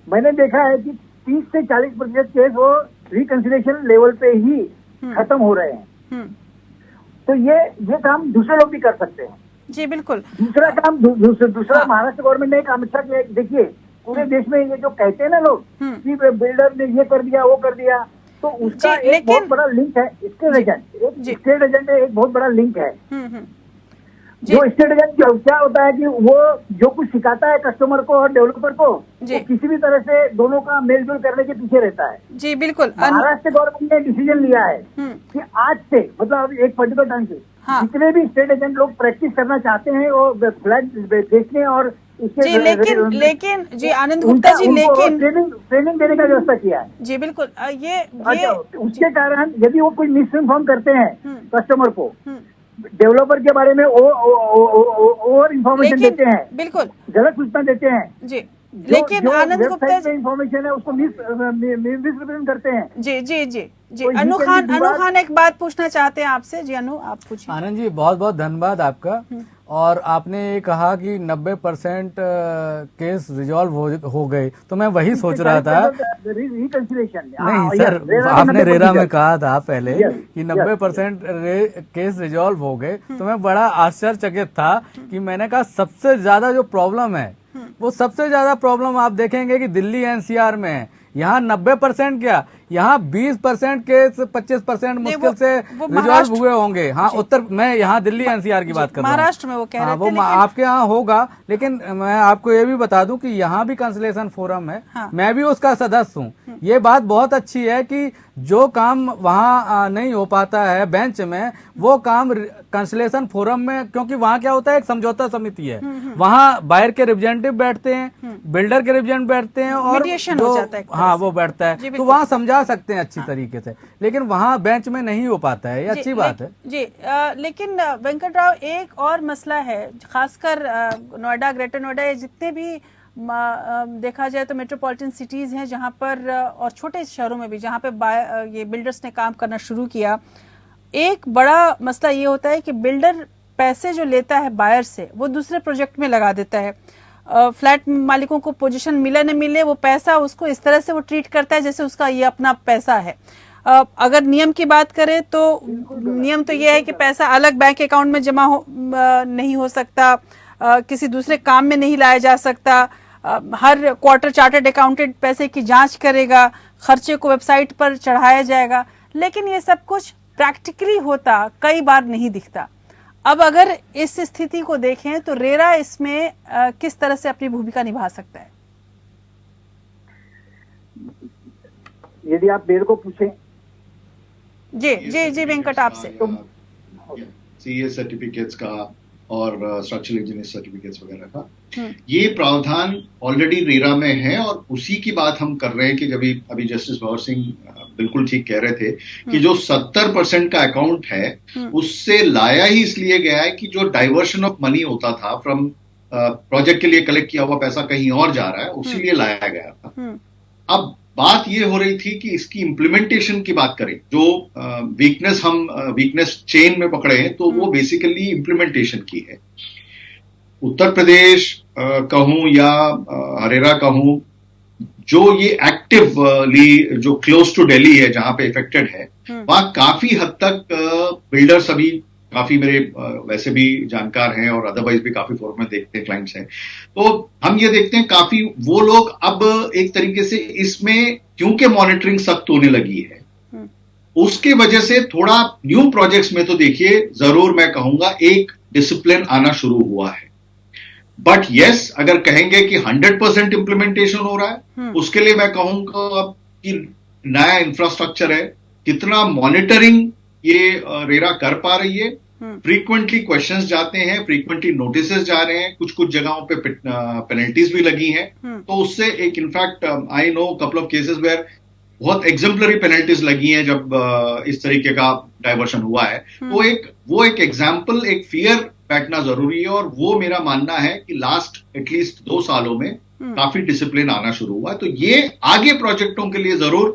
मैंने देखा है कि 30 से 40% केस वो रिकंसिलिएशन लेवल पे ही खत्म हो रहे हैं। तो ये काम दूसरे लोग भी कर सकते हैं। जी बिल्कुल। दूसरा काम दूसरा महाराष्ट्र गवर्नमेंट ने एक काम अच्छा किया। देखिए, पूरे देश में ये जो कहते हैं ना लोग कि बिल्डर ने ये कर दिया वो कर दिया, तो उसका एक बहुत बड़ा लिंक है स्टेट एजेंट एक बहुत बड़ा लिंक है। जो स्टेट एजेंट क्या होता है कि वो जो कुछ सिखाता है कस्टमर को और डेवलपर को, वो किसी भी तरह से दोनों का मेलजोल करने के पीछे रहता है। जी बिल्कुल। महाराष्ट्र गवर्नमेंट ने डिसीजन लिया है कि आज से, मतलब एक पर्टिकुलर टाइम से, जितने भी स्टेट एजेंट लोग प्रैक्टिस करना चाहते हैं वो फ्लैट बेचने और जी, लेकिन जी आनंद गुप्ता जी, लेकिन ट्रेनिंग देने का व्यवस्था किया है। जी बिल्कुल। ये उसके कारण यदि वो कोई मिस इन्फॉर्म करते हैं कस्टमर को, डेवलपर के बारे में ओवर इन्फॉर्मेशन देते हैं, बिल्कुल गलत सूचना देते हैं जी, लेकिन आनंद गुप्ता जी इन्फॉर्मेशन है उसको मिसरिप्रेजेंट करते हैं। जी जी जी जी। अनु खान एक बात पूछना चाहते हैं आपसे। जी अनु, आप पूछिए। आनंद जी, बहुत बहुत धन्यवाद आपका। और आपने ये कहा कि 90% केस रिजॉल्व हो गए, तो मैं वही सोच रहा था। नहीं सर, आपने रेरा में कहा था पहले कि 90% केस रिजॉल्व हो गए, तो मैं बड़ा आश्चर्यचकित था कि मैंने कहा सबसे ज्यादा जो प्रॉब्लम है वो सबसे ज्यादा प्रॉब्लम आप देखेंगे कि दिल्ली एनसीआर में है। यहाँ 90% क्या, यहाँ 20% केस 25% मुश्किल से रिजॉल्व हुए होंगे। हाँ, उत्तर, मैं यहाँ दिल्ली एनसीआर की बात कर रहा हूँ, महाराष्ट्र में वो कह रहे थे। वो आपके यहाँ होगा, लेकिन मैं आपको ये भी बता दूं कि यहाँ भी कंसलेशन फोरम है। हाँ। मैं भी उसका सदस्य हूँ। ये बात बहुत अच्छी है कि जो काम वहाँ नहीं हो पाता है बेंच में, वो काम कंसलेशन फोरम में, क्योंकि वहाँ क्या होता है, एक समझौता समिति है, वहाँ बाहर के रिप्रेजेंटेटिव बैठते हैं, बिल्डर के रिप्रेजेंटेटिव बैठते हैं, और हो जाता है, हाँ वो बैठता है, तो वहाँ समझा सकते हैं अच्छी तरीके से, लेकिन वहाँ बेंच में नहीं हो पाता है। ये अच्छी बात है जी। लेकिन वेंकट राव, एक और मसला है, खासकर नोएडा, ग्रेटर नोएडा, जितने भी देखा जाए तो मेट्रोपॉलिटन सिटीज हैं जहां पर, और छोटे शहरों में भी जहां पे ये बिल्डर्स ने काम करना शुरू किया, एक बड़ा मसला ये होता है कि बिल्डर पैसे जो लेता है बायर से वो दूसरे प्रोजेक्ट में लगा देता है। फ्लैट मालिकों को पोजीशन मिले न मिले, वो पैसा उसको इस तरह से वो ट्रीट करता है जैसे उसका ये अपना पैसा है। अगर नियम की बात करें तो नियम तो ये है कि पैसा अलग बैंक अकाउंट में जमा नहीं हो सकता, किसी दूसरे काम में नहीं लाया जा सकता, हर क्वार्टर चार्टर्ड अकाउंटेंट पैसे की जांच करेगा, खर्चे को वेबसाइट पर चढ़ाया जाएगा, लेकिन ये सब कुछ प्रैक्टिकली होता कई बार नहीं दिखता। अब अगर इस स्थिति को देखें तो रेरा इसमें किस तरह से अपनी भूमिका निभा सकता है? यदि आप मेरे को पूछें जी वेंकट आपसे। सीए सर्टिफिकेट्स का और स्ट्रक्चरल इंजीनियर सर्टिफिकेट्स वगैरह का ये प्रावधान ऑलरेडी रेरा में है, और उसी की बात हम कर रहे हैं कि जब अभी जस्टिस भवर सिंह बिल्कुल ठीक कह रहे थे कि जो 70% का अकाउंट है उससे लाया ही इसलिए गया है कि जो डाइवर्शन ऑफ मनी होता था फ्रॉम प्रोजेक्ट के लिए कलेक्ट किया हुआ पैसा कहीं और जा रहा है, उसी लिए लाया गया था। अब बात ये हो रही थी कि इसकी इम्प्लीमेंटेशन की बात करें, जो वीकनेस हम वीकनेस चेन में पकड़े हैं तो वो बेसिकली इम्प्लीमेंटेशन की है। उत्तर प्रदेश कहूं या हरेरा कहूं, जो ये एक्टिवली जो क्लोज टू दिल्ली है जहां पे इफेक्टेड है, वहां काफी हद तक बिल्डर्स अभी काफी मेरे वैसे भी जानकार हैं और अदरवाइज भी काफी फोरम में देखते हैं, क्लाइंट्स हैं, तो हम ये देखते हैं काफी वो लोग अब एक तरीके से इसमें क्योंकि मॉनिटरिंग सख्त होने लगी है, उसके वजह से थोड़ा न्यू प्रोजेक्ट्स में तो देखिए जरूर मैं कहूंगा एक डिसिप्लिन आना शुरू हुआ है। बट यस, अगर कहेंगे कि 100% इंप्लीमेंटेशन हो रहा है, उसके लिए मैं कहूंगा कि नया इंफ्रास्ट्रक्चर है, कितना मॉनिटरिंग ये रेरा कर पा रही है, फ्रीक्वेंटली क्वेश्चंस जाते हैं, फ्रीक्वेंटली नोटिसेस जा रहे हैं, कुछ कुछ जगहों पे पेनल्टीज भी लगी हैं, तो उससे एक in fact I know couple of cases where बहुत एग्जाम्पलरी पेनल्टीज लगी हैं जब इस तरीके का डाइवर्शन हुआ है। वो एक एग्जाम्पल, एक फियर बैठना जरूरी है, और वो मेरा मानना है कि लास्ट एटलीस्ट 2 सालों में काफी डिसिप्लिन आना शुरू हुआ है, तो ये आगे प्रोजेक्टों के लिए जरूर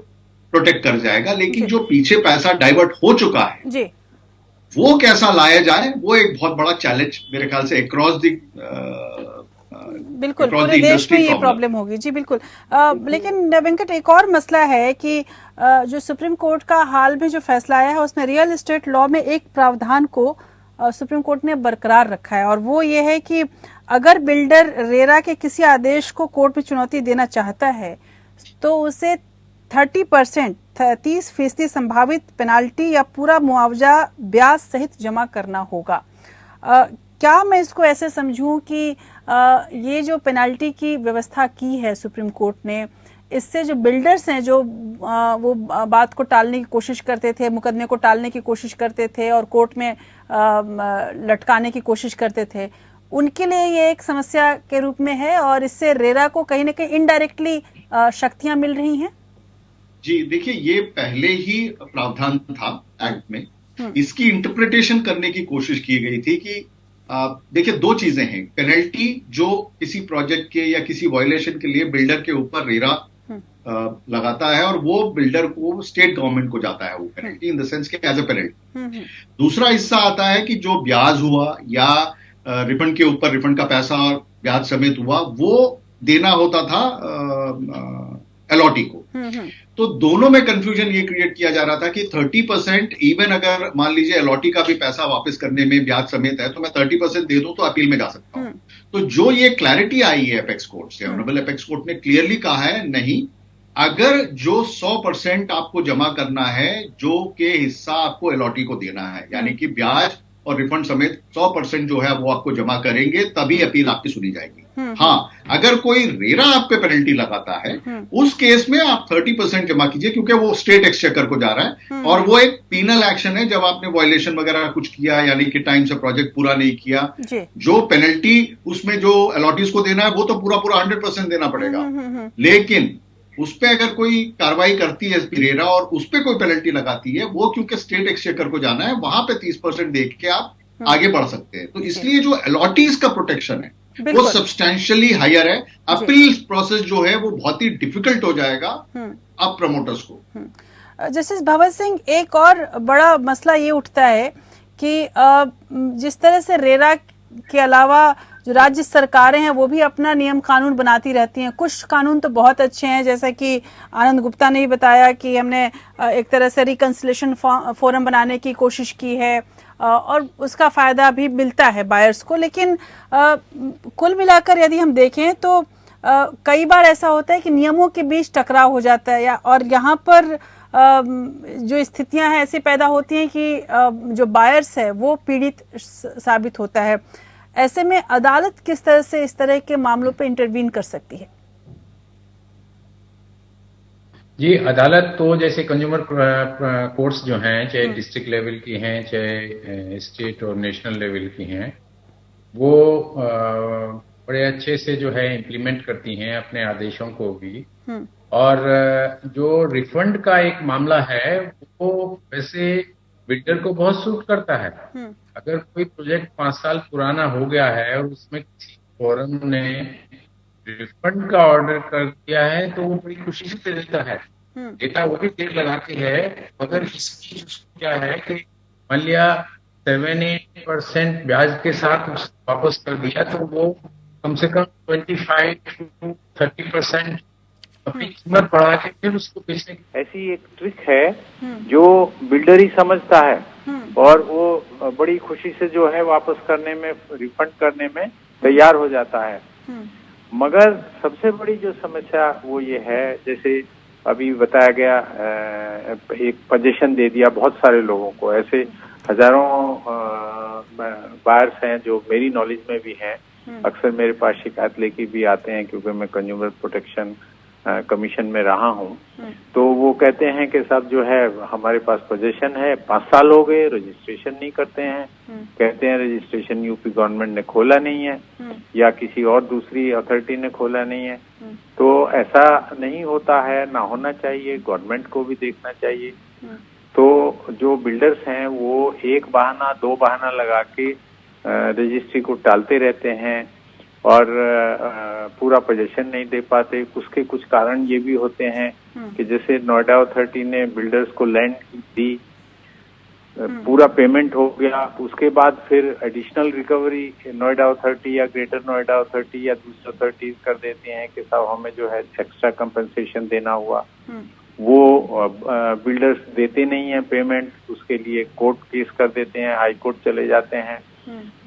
प्रोटेक्ट कर जाएगा। लेकिन जो पीछे पैसा डाइवर्ट हो चुका है जी, वो कैसा लाया जाए, वो एक बहुत बड़ा चैलेंज मेरे ख्याल से अक्रॉस द बिल्कुल पूरे देश में ये प्रॉब्लम होगी। जी बिल्कुल। लेकिन वेंकट, एक और मसला है कि जो सुप्रीम कोर्ट का हाल में जो फैसला आया है उसमें रियल एस्टेट लॉ में एक प्रावधान को सुप्रीम कोर्ट ने बरकरार रखा है, और वो ये है कि अगर बिल्डर रेरा के किसी आदेश को कोर्ट में चुनौती देना चाहता है तो उसे 30% संभावित पेनाल्टी या पूरा मुआवजा ब्याज सहित जमा करना होगा। क्या मैं इसको ऐसे समझूं कि ये जो पेनाल्टी की व्यवस्था की है सुप्रीम कोर्ट ने, इससे जो बिल्डर्स हैं जो वो बात को टालने की कोशिश करते थे, मुकदमे को टालने की कोशिश करते थे और कोर्ट में लटकाने की कोशिश करते थे, उनके लिए ये एक समस्या के रूप में है, और इससे रेरा को कहीं ना कहीं इनडायरेक्टली शक्तियां मिल रही हैं? जी देखिए, ये पहले ही प्रावधान था एक्ट में, इसकी इंटरप्रिटेशन करने की कोशिश की गई थी कि देखिए 2 चीजें हैं। पेनल्टी जो किसी प्रोजेक्ट के या किसी वायलेशन के लिए बिल्डर के ऊपर रेरा लगाता है, और वो बिल्डर को स्टेट गवर्नमेंट को जाता है वो पेनल्टी, इन द सेंस के एज ए पेनल्टी। दूसरा हिस्सा आता है कि जो ब्याज हुआ या रिफंड के ऊपर रिफंड का पैसा और ब्याज समेत हुआ, वो देना होता था अलॉटी को। तो दोनों में कंफ्यूजन ये क्रिएट किया जा रहा था कि 30% इवन अगर मान लीजिए अलॉटी का भी पैसा वापस करने में ब्याज समेत है तो मैं 30% दे दूं तो अपील में जा सकता हूं। तो जो ये क्लैरिटी आई है एपेक्स कोर्ट से, ऑनरेबल एपेक्स कोर्ट ने क्लियरली कहा है नहीं, अगर जो 100% आपको जमा करना है, जो के हिस्सा आपको अलॉटी को देना है, यानी कि ब्याज और रिफंड समेत 100% जो है वो आपको जमा करेंगे, तभी अपील आपकी सुनी जाएगी। हाँ, अगर कोई रेरा आप पे पेनल्टी लगाता है, उस केस में आप 30% जमा कीजिए, क्योंकि वो स्टेट एक्सचेकर को जा रहा है, और वो एक पीनल एक्शन है जब आपने वायलेशन वगैरह कुछ किया, यानी कि टाइम से प्रोजेक्ट पूरा नहीं किया। जो पेनल्टी उसमें जो अलॉटीज को देना है वो तो पूरा 100% देना पड़ेगा, लेकिन उस पर अगर कोई कार्रवाई करती है रेरा और उस पर कोई पेनल्टी लगाती है, वो क्योंकि स्टेट एक्सचेकर को जाना है, वहां पे 30% देख के आप आगे बढ़ सकते हैं। तो इसलिए जो अलॉटीज का प्रोटेक्शन है वो सब्सटैंशियली हायर है। अपील प्रोसेस जो है वो बहुत ही डिफिकल्ट हो जाएगा अब प्रमोटर्स को। जस्टिस भवर सिंह, एक और बड़ा मसला ये उठता है कि जिस तरह से रेरा के अलावा जो राज्य सरकारें हैं वो भी अपना नियम कानून बनाती रहती हैं। कुछ कानून तो बहुत अच्छे हैं, जैसा कि आनंद गुप्ता ने भी बताया कि हमने एक तरह से रिकंसिलेशन फोरम बनाने की कोशिश की है और उसका फायदा भी मिलता है बायर्स को। लेकिन कुल मिलाकर यदि हम देखें तो कई बार ऐसा होता है कि नियमों के बीच टकराव हो जाता है और यहाँ पर जो स्थितियां हैं ऐसी पैदा होती हैं कि जो बायर्स है वो पीड़ित साबित होता है। ऐसे में अदालत किस तरह से इस तरह के मामलों पे इंटरवीन कर सकती है? जी, अदालत तो जैसे कंज्यूमर कोर्ट्स जो हैं, चाहे डिस्ट्रिक्ट लेवल की हैं चाहे स्टेट और नेशनल लेवल की हैं, वो बड़े अच्छे से जो है इम्प्लीमेंट करती हैं अपने आदेशों को भी। और जो रिफंड का एक मामला है वो वैसे बिल्डर को बहुत सूट करता है। अगर कोई प्रोजेक्ट 5 साल पुराना हो गया है और उसमें किसी फोरम ने रिफंड का ऑर्डर कर दिया है तो वो बड़ी खुशी से देता है। डेटा वो भी देर लगाती है, मगर इसकी क्या है कि मान लिया 7-8% ब्याज के साथ वापस कर दिया तो वो कम से कम 25-30% अपनी कीमत बढ़ा के फिर उसको बेचने की ऐसी एक ट्रिक है जो बिल्डर ही समझता है और वो बड़ी खुशी से जो है वापस करने में, रिफंड करने में तैयार हो जाता है। मगर सबसे बड़ी जो समस्या वो ये है, जैसे अभी बताया गया, एक पोजीशन दे दिया बहुत सारे लोगों को। ऐसे हजारों बायर्स हैं जो मेरी नॉलेज में भी हैं, अक्सर मेरे पास शिकायत लेके भी आते हैं क्योंकि मैं कंज्यूमर प्रोटेक्शन कमीशन में रहा हूँ। तो वो कहते हैं कि साहब जो है हमारे पास पोजीशन है, 5 साल हो गए, रजिस्ट्रेशन नहीं करते हैं। कहते हैं रजिस्ट्रेशन यूपी गवर्नमेंट ने खोला नहीं है या किसी और दूसरी अथॉरिटी ने खोला नहीं है। तो ऐसा नहीं होता है, ना होना चाहिए, गवर्नमेंट को भी देखना चाहिए। तो जो बिल्डर्स हैं वो एक बहाना 2 बहाना लगा के रजिस्ट्री को टालते रहते हैं और पूरा पोजीशन नहीं दे पाते। उसके कुछ कारण ये भी होते हैं कि जैसे नोएडा अथॉरिटी ने बिल्डर्स को लैंड दी, पूरा पेमेंट हो गया, उसके बाद फिर एडिशनल रिकवरी नोएडा अथॉरिटी या ग्रेटर नोएडा अथॉरिटी या दूसरी अथॉरिटीज कर देते हैं कि साहब हमें जो है एक्स्ट्रा कंपनसेशन देना हुआ। वो बिल्डर्स देते नहीं है पेमेंट, उसके लिए कोर्ट केस कर देते हैं, हाई कोर्ट चले जाते हैं।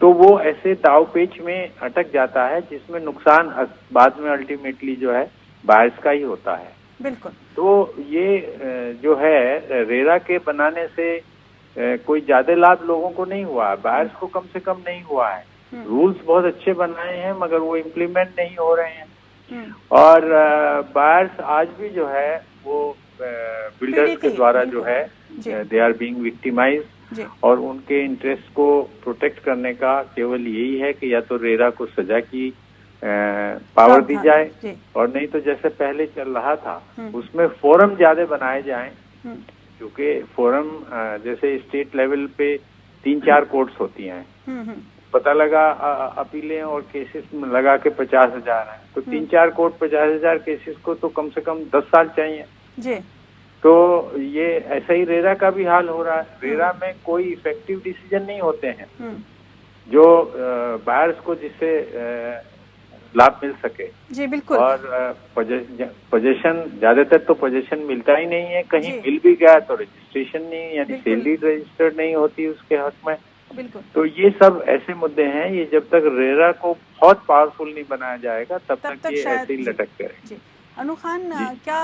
तो वो ऐसे दाव पेच में अटक जाता है जिसमें नुकसान बाद में अल्टीमेटली जो है बायर्स का ही होता है। बिल्कुल। तो ये जो है रेरा के बनाने से कोई ज्यादा लाभ लोगों को नहीं हुआ है, बायर्स को कम से कम नहीं हुआ है। रूल्स बहुत अच्छे बनाए हैं मगर वो इम्प्लीमेंट नहीं हो रहे हैं और बायर्स आज भी जो है वो बिल्डर्स के द्वारा जो है दे आर बीइंग विक्टिमाइज्ड और उनके इंटरेस्ट को प्रोटेक्ट करने का केवल यही है कि या तो रेरा को सजा की पावर दी जाए और नहीं तो जैसे पहले चल रहा था उसमें फोरम ज्यादा बनाए जाएं, क्योंकि फोरम जैसे स्टेट लेवल पे 3-4 कोर्ट्स होती हैं। पता लगा अपीलें और केसेस में लगा के 50,000 है तो 3-4 कोर्ट 50,000 केसेस को तो कम से कम 10 साल चाहिए जी। तो ये ऐसा ही रेरा का भी हाल हो रहा है। रेरा में कोई इफेक्टिव डिसीजन नहीं होते हैं जो बायर्स को जिससे लाभ मिल सके जी। बिल्कुल। और पोजीशन ज्यादातर तो पोजीशन मिलता ही नहीं है, कहीं मिल भी गया तो रजिस्ट्रेशन नहीं, यानी सेल डीड रजिस्टर्ड नहीं होती उसके हक में। बिल्कुल। तो ये सब ऐसे मुद्दे हैं, ये जब तक रेरा को बहुत पावरफुल नहीं बनाया जाएगा तब तक ये ऐसे ही लटकते रहेंगे। अनु खान, क्या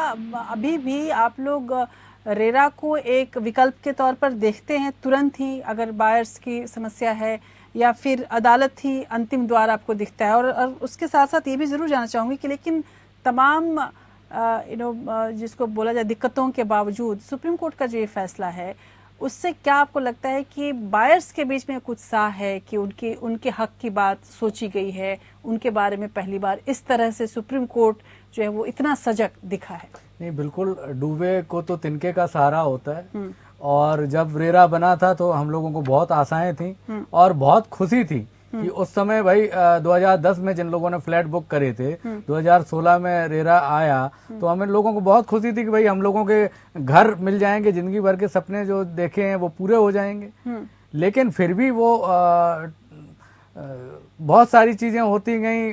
अभी भी आप लोग रेरा को एक विकल्प के तौर पर देखते हैं तुरंत ही अगर बायर्स की समस्या है, या फिर अदालत ही अंतिम द्वार आपको दिखता है? और उसके साथ साथ ये भी जरूर जानना चाहूंगी कि लेकिन तमाम जिसको बोला जाए दिक्कतों के बावजूद सुप्रीम कोर्ट का जो ये फैसला है उससे क्या आपको लगता है कि बायर्स के बीच में कुछ उत्साह है कि उनके हक की बात सोची गई है, उनके बारे में पहली बार इस तरह से सुप्रीम कोर्ट जो है वो इतना सजग दिखा है? नहीं, बिल्कुल, डूबे को तो तिनके का सहारा होता है और जब रेरा बना था तो हम लोगों को बहुत आशाएं थी और बहुत खुशी थी कि उस समय भाई 2010 में जिन लोगों ने फ्लैट बुक करे थे 2016 में रेरा आया तो हमें लोगों को बहुत खुशी थी कि भाई हम लोगों के घर मिल जाएंगे, जिंदगी भर के सपने जो देखे हैं वो पूरे हो जाएंगे। लेकिन फिर भी वो बहुत सारी चीजें होती गई,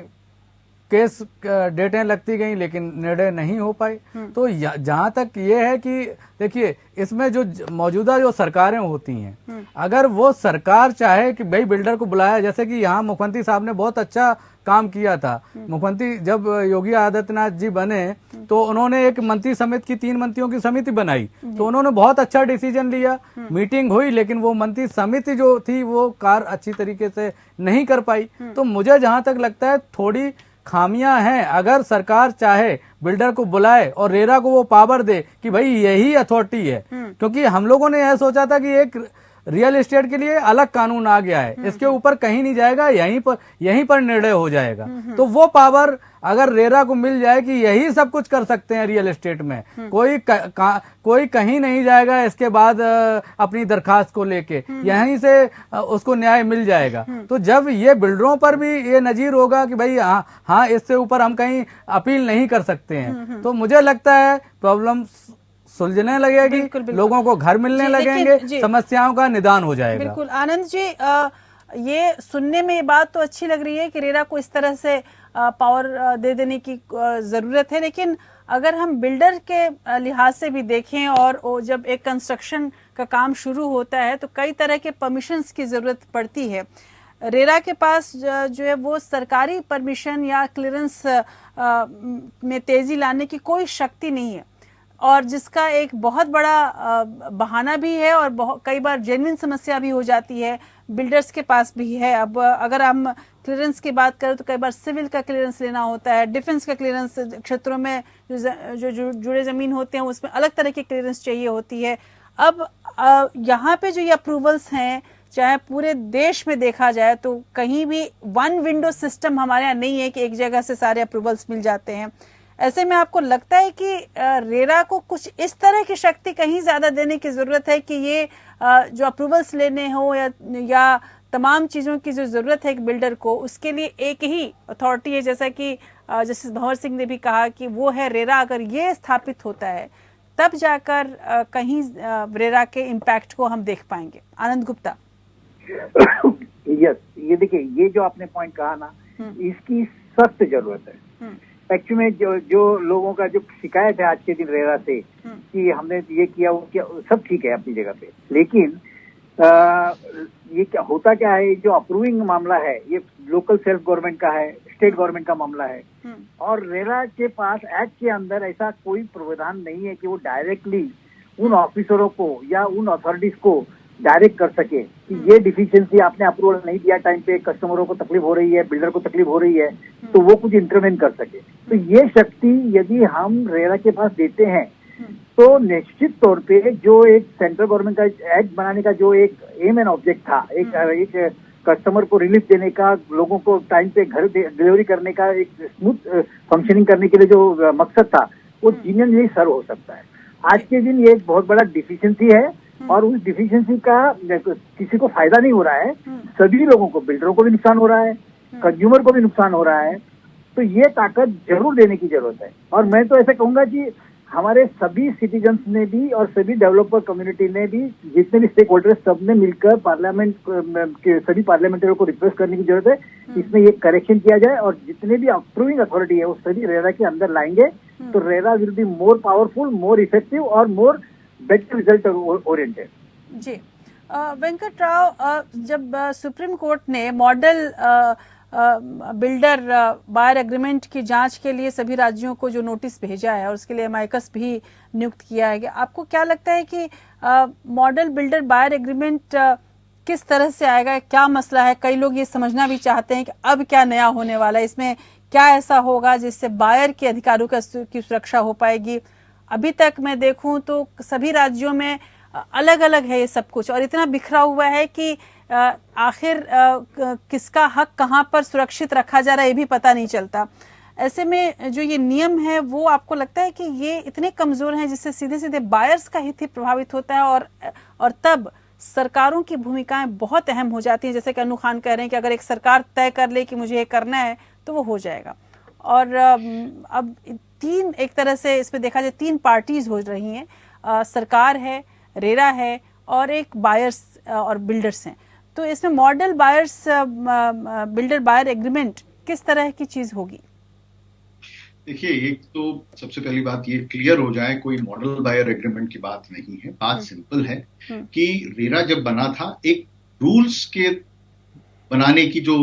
केस डेटें लगती गई, लेकिन निर्णय नहीं हो पाई। तो जहां तक ये है कि देखिए, इसमें जो मौजूदा जो सरकारें होती हैं, अगर वो सरकार चाहे कि भाई बिल्डर को बुलाया, जैसे कि यहाँ मुख्यमंत्री साहब ने बहुत अच्छा काम किया था। मुख्यमंत्री जब योगी आदित्यनाथ जी बने तो उन्होंने एक मंत्री समिति की 3 मंत्रियों की समिति बनाई, तो उन्होंने बहुत अच्छा डिसीजन लिया, मीटिंग हुई, लेकिन वो मंत्री समिति जो थी वो कार्य अच्छी तरीके से नहीं कर पाई। तो मुझे जहां तक लगता है थोड़ी खामियां हैं। अगर सरकार चाहे बिल्डर को बुलाए और रेरा को वो पावर दे कि भाई यही अथॉरिटी है, क्योंकि हम लोगों ने यह सोचा था कि एक रियल एस्टेट के लिए अलग कानून आ गया है, इसके ऊपर कहीं नहीं जाएगा, यहीं पर निर्णय हो जाएगा। तो वो पावर अगर रेरा को मिल जाए कि यही सब कुछ कर सकते हैं रियल एस्टेट में, कोई कहीं नहीं जाएगा इसके बाद अपनी दरखास्त को लेके, यहीं से उसको न्याय मिल जाएगा। तो जब ये बिल्डरों पर भी ये नजीर होगा कि भाई हाँ इससे ऊपर हम कहीं अपील नहीं कर सकते हैं, तो मुझे लगता है प्रॉब्लम सुलझने लगेगी, लोगों को घर मिलने लगेंगे, समस्याओं का निदान हो जाएगा। बिल्कुल आनंद जी, ये सुनने में ये बात तो अच्छी लग रही है कि रेरा को इस तरह से पावर दे देने की जरूरत है, लेकिन अगर हम बिल्डर के लिहाज से भी देखें और जब एक कंस्ट्रक्शन का काम शुरू होता है तो कई तरह के परमिशंस की जरूरत पड़ती है। रेरा के पास जो है वो सरकारी परमिशन या क्लियरेंस में तेजी लाने की कोई शक्ति नहीं है, और जिसका एक बहुत बड़ा बहाना भी है और कई बार जेन्युइन समस्या भी हो जाती है, बिल्डर्स के पास भी है। अब अगर हम क्लियरेंस की बात करें तो कई बार सिविल का क्लियरेंस लेना होता है, डिफेंस का क्लियरेंस, क्षेत्रों में जो जुड़े जमीन होते हैं उसमें अलग तरह की क्लियरेंस चाहिए होती है। अब यहाँ पे जो ये अप्रूवल्स हैं, चाहे पूरे देश में देखा जाए तो कहीं भी वन विंडो सिस्टम हमारे यहाँ नहीं है कि एक जगह से सारे अप्रूवल्स मिल जाते हैं। ऐसे में आपको लगता है कि रेरा को कुछ इस तरह की शक्ति कहीं ज्यादा देने की जरूरत है कि ये जो अप्रूवल्स लेने हो या तमाम चीजों की जो जरूरत है एक बिल्डर को, उसके लिए एक ही अथॉरिटी है, जैसा कि जस्टिस भंवर सिंह ने भी कहा कि वो है रेरा। अगर ये स्थापित होता है तब जाकर कहीं रेरा के इम्पैक्ट को हम देख पाएंगे। आनंद गुप्ता। यस, ये देखिए, ये जो आपने पॉइंट कहा ना, इसकी सख्त जरूरत है। एक्चुअली में जो लोगों का जो शिकायत है आज के दिन रेरा से कि हमने ये किया वो किया, सब ठीक है अपनी जगह पे, लेकिन ये क्या होता क्या है, जो अप्रूविंग मामला है ये लोकल सेल्फ गवर्नमेंट का है, स्टेट गवर्नमेंट का मामला है, और रेरा के पास एक्ट के अंदर ऐसा कोई प्रावधान नहीं है कि वो डायरेक्टली उन ऑफिसरों को या उन अथॉरिटीज को डायरेक्ट कर सके कि ये डिफिशियंसी आपने अप्रूवल नहीं दिया टाइम पे, कस्टमरों को तकलीफ हो रही है, बिल्डर को तकलीफ हो रही है, तो वो कुछ इंटरवेन कर सके। तो ये शक्ति यदि हम रेरा के पास देते हैं तो निश्चित तौर पे जो एक सेंट्रल गवर्नमेंट का एक्ट बनाने का जो एक एम एंड ऑब्जेक्ट था, एक कस्टमर को रिलीफ देने का, लोगों को टाइम पे घर डिलीवरी करने का, एक स्मूथ फंक्शनिंग करने के लिए जो मकसद था, वो जेन्युइनली सर्व हो सकता है। आज के दिन ये एक बहुत बड़ा डिफिशियंसी है और उस डिफिशियंसी का किसी को फायदा नहीं हो रहा है, सभी लोगों को, बिल्डरों को भी नुकसान हो रहा है, कंज्यूमर को भी नुकसान हो रहा है। तो ये ताकत जरूर देने की जरूरत है। और मैं तो ऐसा कहूंगा कि हमारे सभी सिटीजन्स ने भी और सभी डेवलपर कम्युनिटी ने भी, जितने भी स्टेक होल्डर्स, सब ने मिलकर पार्लियामेंट के सभी पार्लियामेंटरियों को रिक्वेस्ट करने की जरूरत है, इसमें ये करेक्शन किया जाए और जितने भी अप्रूविंग अथॉरिटी है वो सभी रेरा के अंदर लाएंगे तो RERA will be more powerful, more effective और मोर बेटर रिजल्ट ओरिएंटेड। जी वेंकट राव, जब सुप्रीम कोर्ट ने मॉडल बिल्डर बायर एग्रीमेंट की जांच के लिए सभी राज्यों को जो नोटिस भेजा है और उसके लिए एमाइकस भी नियुक्त किया है, आपको क्या लगता है कि मॉडल बिल्डर बायर एग्रीमेंट किस तरह से आएगा, क्या मसला है? कई लोग ये समझना भी चाहते हैं कि अब क्या नया होने वाला है, इसमें क्या ऐसा होगा जिससे बायर के अधिकारों की सुरक्षा हो पाएगी। अभी तक मैं देखूं तो सभी राज्यों में अलग अलग है ये सब कुछ और इतना बिखरा हुआ है कि आखिर किसका हक कहां पर सुरक्षित रखा जा रहा है ये भी पता नहीं चलता। ऐसे में जो ये नियम है वो आपको लगता है कि ये इतने कमजोर हैं जिससे सीधे सीधे बायर्स का हित ही प्रभावित होता है और तब सरकारों की भूमिकाएं बहुत अहम हो जाती हैं। जैसे कि अनु खान कह रहे हैं कि अगर एक सरकार तय कर ले कि मुझे ये करना है तो वो हो जाएगा। और अब तीन, एक तरह से इसमें देखा जाए 3 पार्टीज हो रही हैं, सरकार है, रेरा है और एक बायर्स और बिल्डर्स हैं। तो इसमें model buyers builder buyer agreement किस तरह की चीज होगी? देखिए, एक तो सबसे पहली बात ये क्लियर हो जाए, कोई मॉडल बायर एग्रीमेंट की बात नहीं है। बात सिंपल है कि रेरा जब बना था, एक रूल्स के बनाने की जो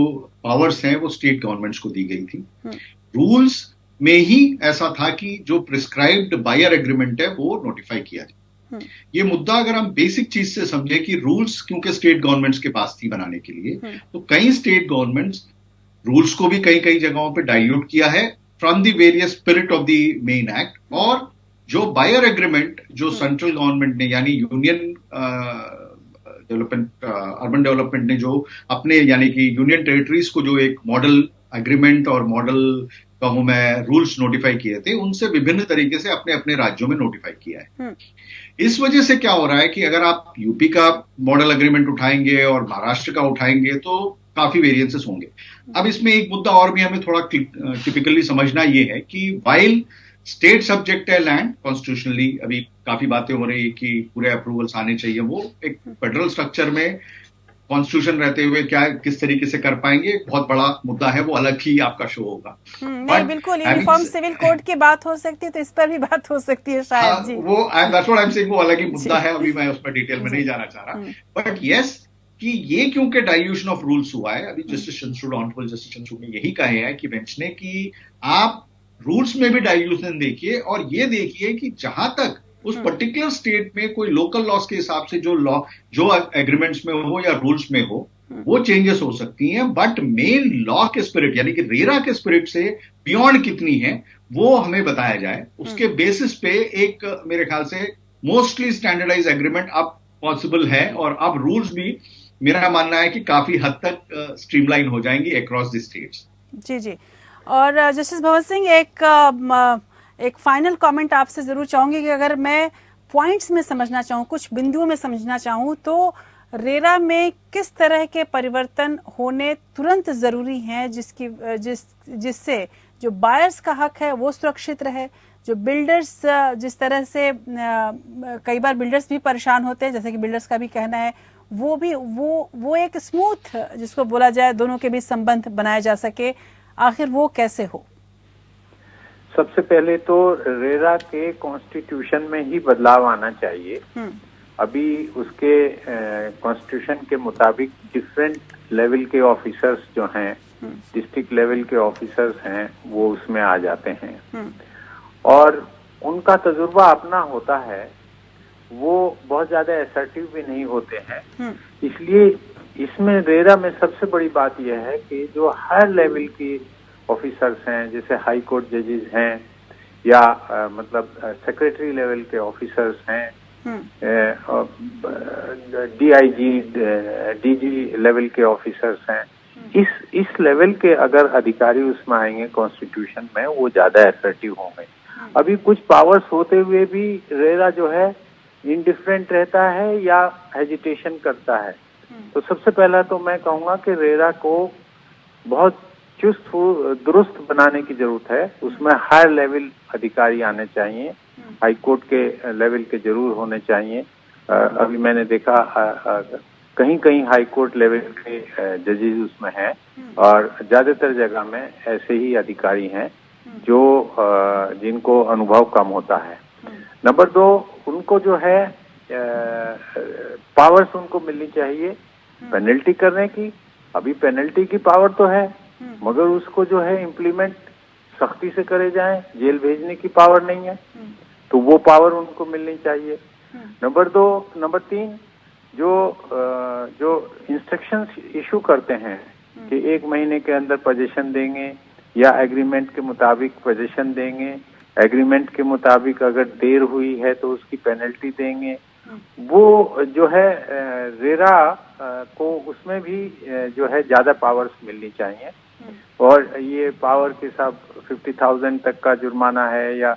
पावर्स हैं वो स्टेट गवर्नमेंट्स को दी गई थी। रूल्स में ही ऐसा था कि जो प्रिस्क्राइब्ड बायर एग्रीमेंट है वो नोटिफाई किया जाए। ये मुद्दा अगर हम बेसिक चीज से समझे कि रूल्स क्योंकि स्टेट गवर्नमेंट्स के पास थी बनाने के लिए, तो कई स्टेट गवर्नमेंट्स रूल्स को भी कई कई जगहों पे डाइल्यूट किया है from the various spirit of the main act. और जो बायर एग्रीमेंट जो सेंट्रल गवर्नमेंट ने यानी यूनियन डेवलपमेंट अर्बन डेवलपमेंट ने जो अपने यानी कि यूनियन टेरिटरीज को जो एक मॉडल एग्रीमेंट और मॉडल कहूं मैं रूल्स नोटिफाई किए थे, उनसे विभिन्न तरीके से अपने अपने राज्यों में नोटिफाई किया है। इस वजह से क्या हो रहा है कि अगर आप यूपी का मॉडल एग्रीमेंट उठाएंगे और महाराष्ट्र का उठाएंगे तो काफी वेरिएंसेस होंगे। अब इसमें एक मुद्दा और भी हमें थोड़ा टिपिकली समझना ये है कि वाइल स्टेट सब्जेक्ट है लैंड कॉन्स्टिट्यूशनली, अभी काफी बातें हो रही है कि पूरे अप्रूवल्स आने चाहिए, वो एक फेडरल स्ट्रक्चर में कॉन्स्टिट्यूशन रहते हुए क्या किस तरीके से कर पाएंगे, बहुत बड़ा मुद्दा है, वो अलग ही आपका शो होगा। नहीं बिल्कुल, यूनिफॉर्म सिविल कोड की बात हो सकती है तो इस पर भी बात हो सकती है शायद। जी वो वो अलग ही मुद्दा है, अभी मैं उस पर डिटेल में नहीं जाना चाह रहा। बट यस कि ये क्योंकि डाइल्यूशन ऑफ रूल्स हुआ है, अभी justice Chandrachud honourable justice Chandrachud ने यही कहे हैं कि बेंच ने कि आप रूल्स में भी डाइल्यूशन देखिए और ये देखिए कि जहां तक उस पर्टिकुलर स्टेट में कोई लोकल लॉस के हिसाब से जो एग्रीमेंट्स में हो या रूल्स में हो वो चेंजेस हो सकती हैं, बट मेन लॉ के स्पिरिट यानी कि रेरा के स्पिरिट से बियॉन्ड कितनी है वो हमें बताया जाए। उसके बेसिस पे एक मेरे ख्याल से मोस्टली स्टैंडर्डाइज एग्रीमेंट अब पॉसिबल है और अब रूल्स भी मेरा मानना है कि काफी हद तक स्ट्रीमलाइन हो जाएंगी अक्रॉस द स्टेट्स। जी जी। और जस्टिस भवन सिंह, एक फाइनल कमेंट आपसे जरूर चाहूंगी कि अगर मैं पॉइंट्स में समझना चाहूँ, कुछ बिंदुओं में समझना चाहूँ, तो रेरा में किस तरह के परिवर्तन होने तुरंत जरूरी हैं जिससे जो बायर्स का हक है वो सुरक्षित रहे, जो बिल्डर्स जिस तरह से कई बार बिल्डर्स भी परेशान होते हैं, जैसे कि बिल्डर्स का भी कहना है, वो भी वो एक स्मूथ जिसको बोला जाए दोनों के बीच संबंध बनाया जा सके, आखिर वो कैसे हो? सबसे पहले तो रेरा के कॉन्स्टिट्यूशन में ही बदलाव आना चाहिए। अभी उसके कॉन्स्टिट्यूशन के मुताबिक डिफरेंट लेवल के ऑफिसर्स जो हैं, डिस्ट्रिक्ट लेवल के ऑफिसर्स हैं, वो उसमें आ जाते हैं और उनका तजुर्बा अपना होता है, वो बहुत ज्यादा असर्टिव भी नहीं होते हैं। इसलिए इसमें रेरा में सबसे बड़ी बात यह है कि जो हायर लेवल की ऑफिसर्स हैं, जैसे हाई कोर्ट जजेस हैं या मतलब सेक्रेटरी लेवल के ऑफिसर्स हैं, डीआईजी डीजी लेवल के ऑफिसर्स हैं, इस लेवल के अगर अधिकारी उसमें आएंगे कॉन्स्टिट्यूशन में, वो ज्यादा असर्टिव होंगे। अभी कुछ पावर्स होते हुए भी रेरा जो है इनडिफरेंट रहता है या हेजिटेशन करता है। तो सबसे पहला तो मैं कहूँगा कि रेरा को बहुत चुस्त दुरुस्त बनाने की जरूरत है। उसमें हायर लेवल अधिकारी आने चाहिए, हाई कोर्ट के लेवल के जरूर होने चाहिए। अभी मैंने देखा कहीं कहीं हाई कोर्ट लेवल के जजेस उसमें हैं और ज्यादातर जगह में ऐसे ही अधिकारी हैं जो जिनको अनुभव कम होता है। नंबर 2, उनको जो है पावर्स उनको मिलनी चाहिए पेनल्टी करने की। अभी पेनल्टी की पावर तो है, मगर उसको जो है इम्प्लीमेंट सख्ती से करे जाए, जेल भेजने की पावर नहीं है, तो वो पावर उनको मिलनी चाहिए। नंबर 3, जो इंस्ट्रक्शंस इशू करते हैं कि 1 महीने के अंदर पोजीशन देंगे या एग्रीमेंट के मुताबिक पोजीशन देंगे, एग्रीमेंट के मुताबिक अगर देर हुई है तो उसकी पेनल्टी देंगे, वो जो है रेरा को उसमें भी जो है ज्यादा पावर्स मिलनी चाहिए। और ये पावर के साथ 50,000 तक का जुर्माना है या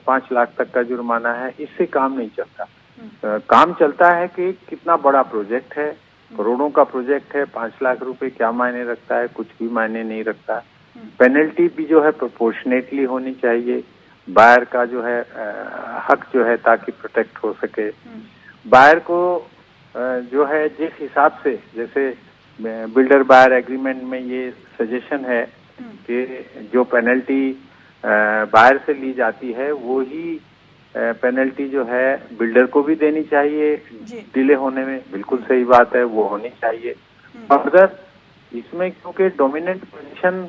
5 लाख तक का जुर्माना है, इससे काम नहीं चलता। काम चलता है कि कितना बड़ा प्रोजेक्ट है, करोड़ों का प्रोजेक्ट है, 5 लाख रुपए क्या मायने रखता है, कुछ भी मायने नहीं रखता। पेनल्टी भी जो है प्रोपोर्शनेटली होनी चाहिए, बायर का जो है हक जो है ताकि प्रोटेक्ट हो सके। बायर को जो है जिस हिसाब से, जैसे बिल्डर बायर एग्रीमेंट में ये सजेशन है कि जो पेनल्टी बायर से ली जाती है वो ही पेनल्टी जो है बिल्डर को भी देनी चाहिए डिले होने में, बिल्कुल सही बात है, वो होनी चाहिए। अगर इसमें क्योंकि डोमिनेंट पोजीशन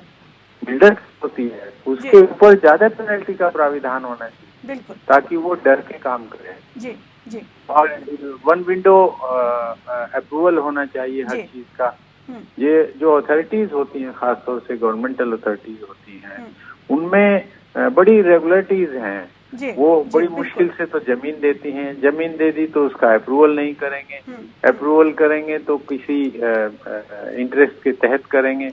बिल्डर होती है, उसके ऊपर ज्यादा पेनल्टी का प्राविधान होना चाहिए, बिल्कुल, ताकि वो डर के काम करे। जी जी। और वन विंडो अप्रूवल होना चाहिए हर चीज का। ये जो अथॉरिटीज होती हैं, खासतौर से गवर्नमेंटल अथॉरिटीज होती हैं, उनमें बड़ी रेगुलरिटीज हैं। वो बड़ी मुश्किल से तो जमीन देती हैं, जमीन दे दी तो उसका अप्रूवल नहीं करेंगे, अप्रूवल करेंगे तो किसी इंटरेस्ट के तहत करेंगे,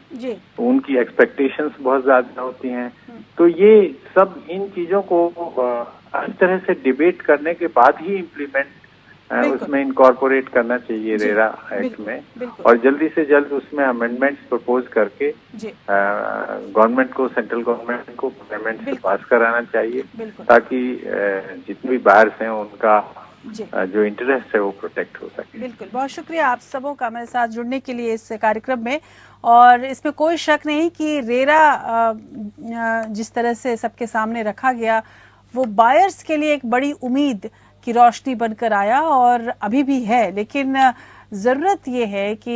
उनकी एक्सपेक्टेशंस बहुत ज्यादा होती हैं। तो ये सब इन चीजों को इस तरह से डिबेट करने के बाद ही इम्प्लीमेंट उसमें इनकॉर्पोरेट करना चाहिए रेरा एक्ट में, और जल्दी से जल्द उसमें अमेंडमेंट्स प्रपोज करके गवर्नमेंट को, सेंट्रल गवर्नमेंट को पार्लियामेंट से पास कराना चाहिए, ताकि जितने भी बायर्स हैं उनका जो इंटरेस्ट है वो प्रोटेक्ट हो सके। बिल्कुल, बहुत शुक्रिया आप सबों का मेरे साथ जुड़ने के लिए इस कार्यक्रम में। और इसमें कोई शक नहीं कि रेरा जिस तरह से सबके सामने रखा गया, वो बायर्स के लिए एक बड़ी उम्मीद की रोशनी बनकर आया और अभी भी है। लेकिन ज़रूरत ये है कि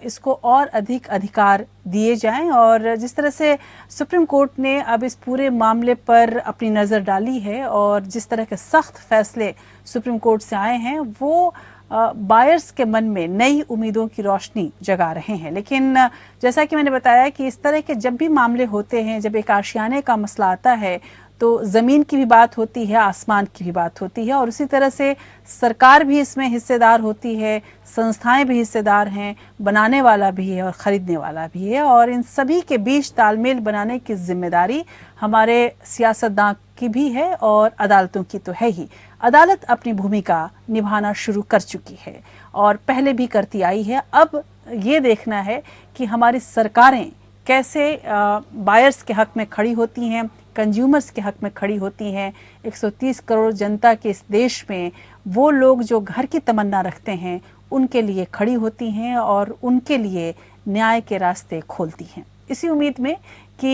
इसको और अधिक अधिकार दिए जाएं, और जिस तरह से सुप्रीम कोर्ट ने अब इस पूरे मामले पर अपनी नज़र डाली है और जिस तरह के सख्त फैसले सुप्रीम कोर्ट से आए हैं, वो बायर्स के मन में नई उम्मीदों की रोशनी जगा रहे हैं। लेकिन जैसा कि मैंने बताया कि इस तरह के जब भी मामले होते हैं, जब एक आशियाने का मसला आता है, तो ज़मीन की भी बात होती है, आसमान की भी बात होती है, और उसी तरह से सरकार भी इसमें हिस्सेदार होती है, संस्थाएं भी हिस्सेदार हैं, बनाने वाला भी है और ख़रीदने वाला भी है। और इन सभी के बीच तालमेल बनाने की जिम्मेदारी हमारे सियासतदान की भी है और अदालतों की तो है ही। अदालत अपनी भूमिका निभाना शुरू कर चुकी है और पहले भी करती आई है। अब ये देखना है कि हमारी सरकारें कैसे बायर्स के हक में खड़ी होती हैं, कंज्यूमर्स के हक में खड़ी होती हैं। 130 करोड़ जनता के इस देश में वो लोग जो घर की तमन्ना रखते हैं, उनके लिए खड़ी होती हैं और उनके लिए न्याय के रास्ते खोलती हैं। इसी उम्मीद में कि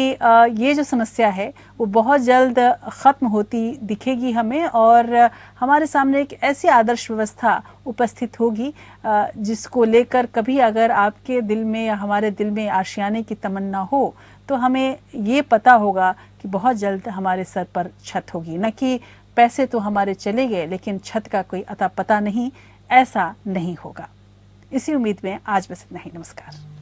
ये जो समस्या है वो बहुत जल्द ख़त्म होती दिखेगी हमें, और हमारे सामने एक ऐसी आदर्श व्यवस्था उपस्थित होगी जिसको लेकर कभी अगर आपके दिल में या हमारे दिल में आशियाने की तमन्ना हो, तो हमें ये पता होगा कि बहुत जल्द हमारे सर पर छत होगी। न कि पैसे तो हमारे चले गए लेकिन छत का कोई अता पता नहीं, ऐसा नहीं होगा। इसी उम्मीद में आज बस इतना ही। नमस्कार।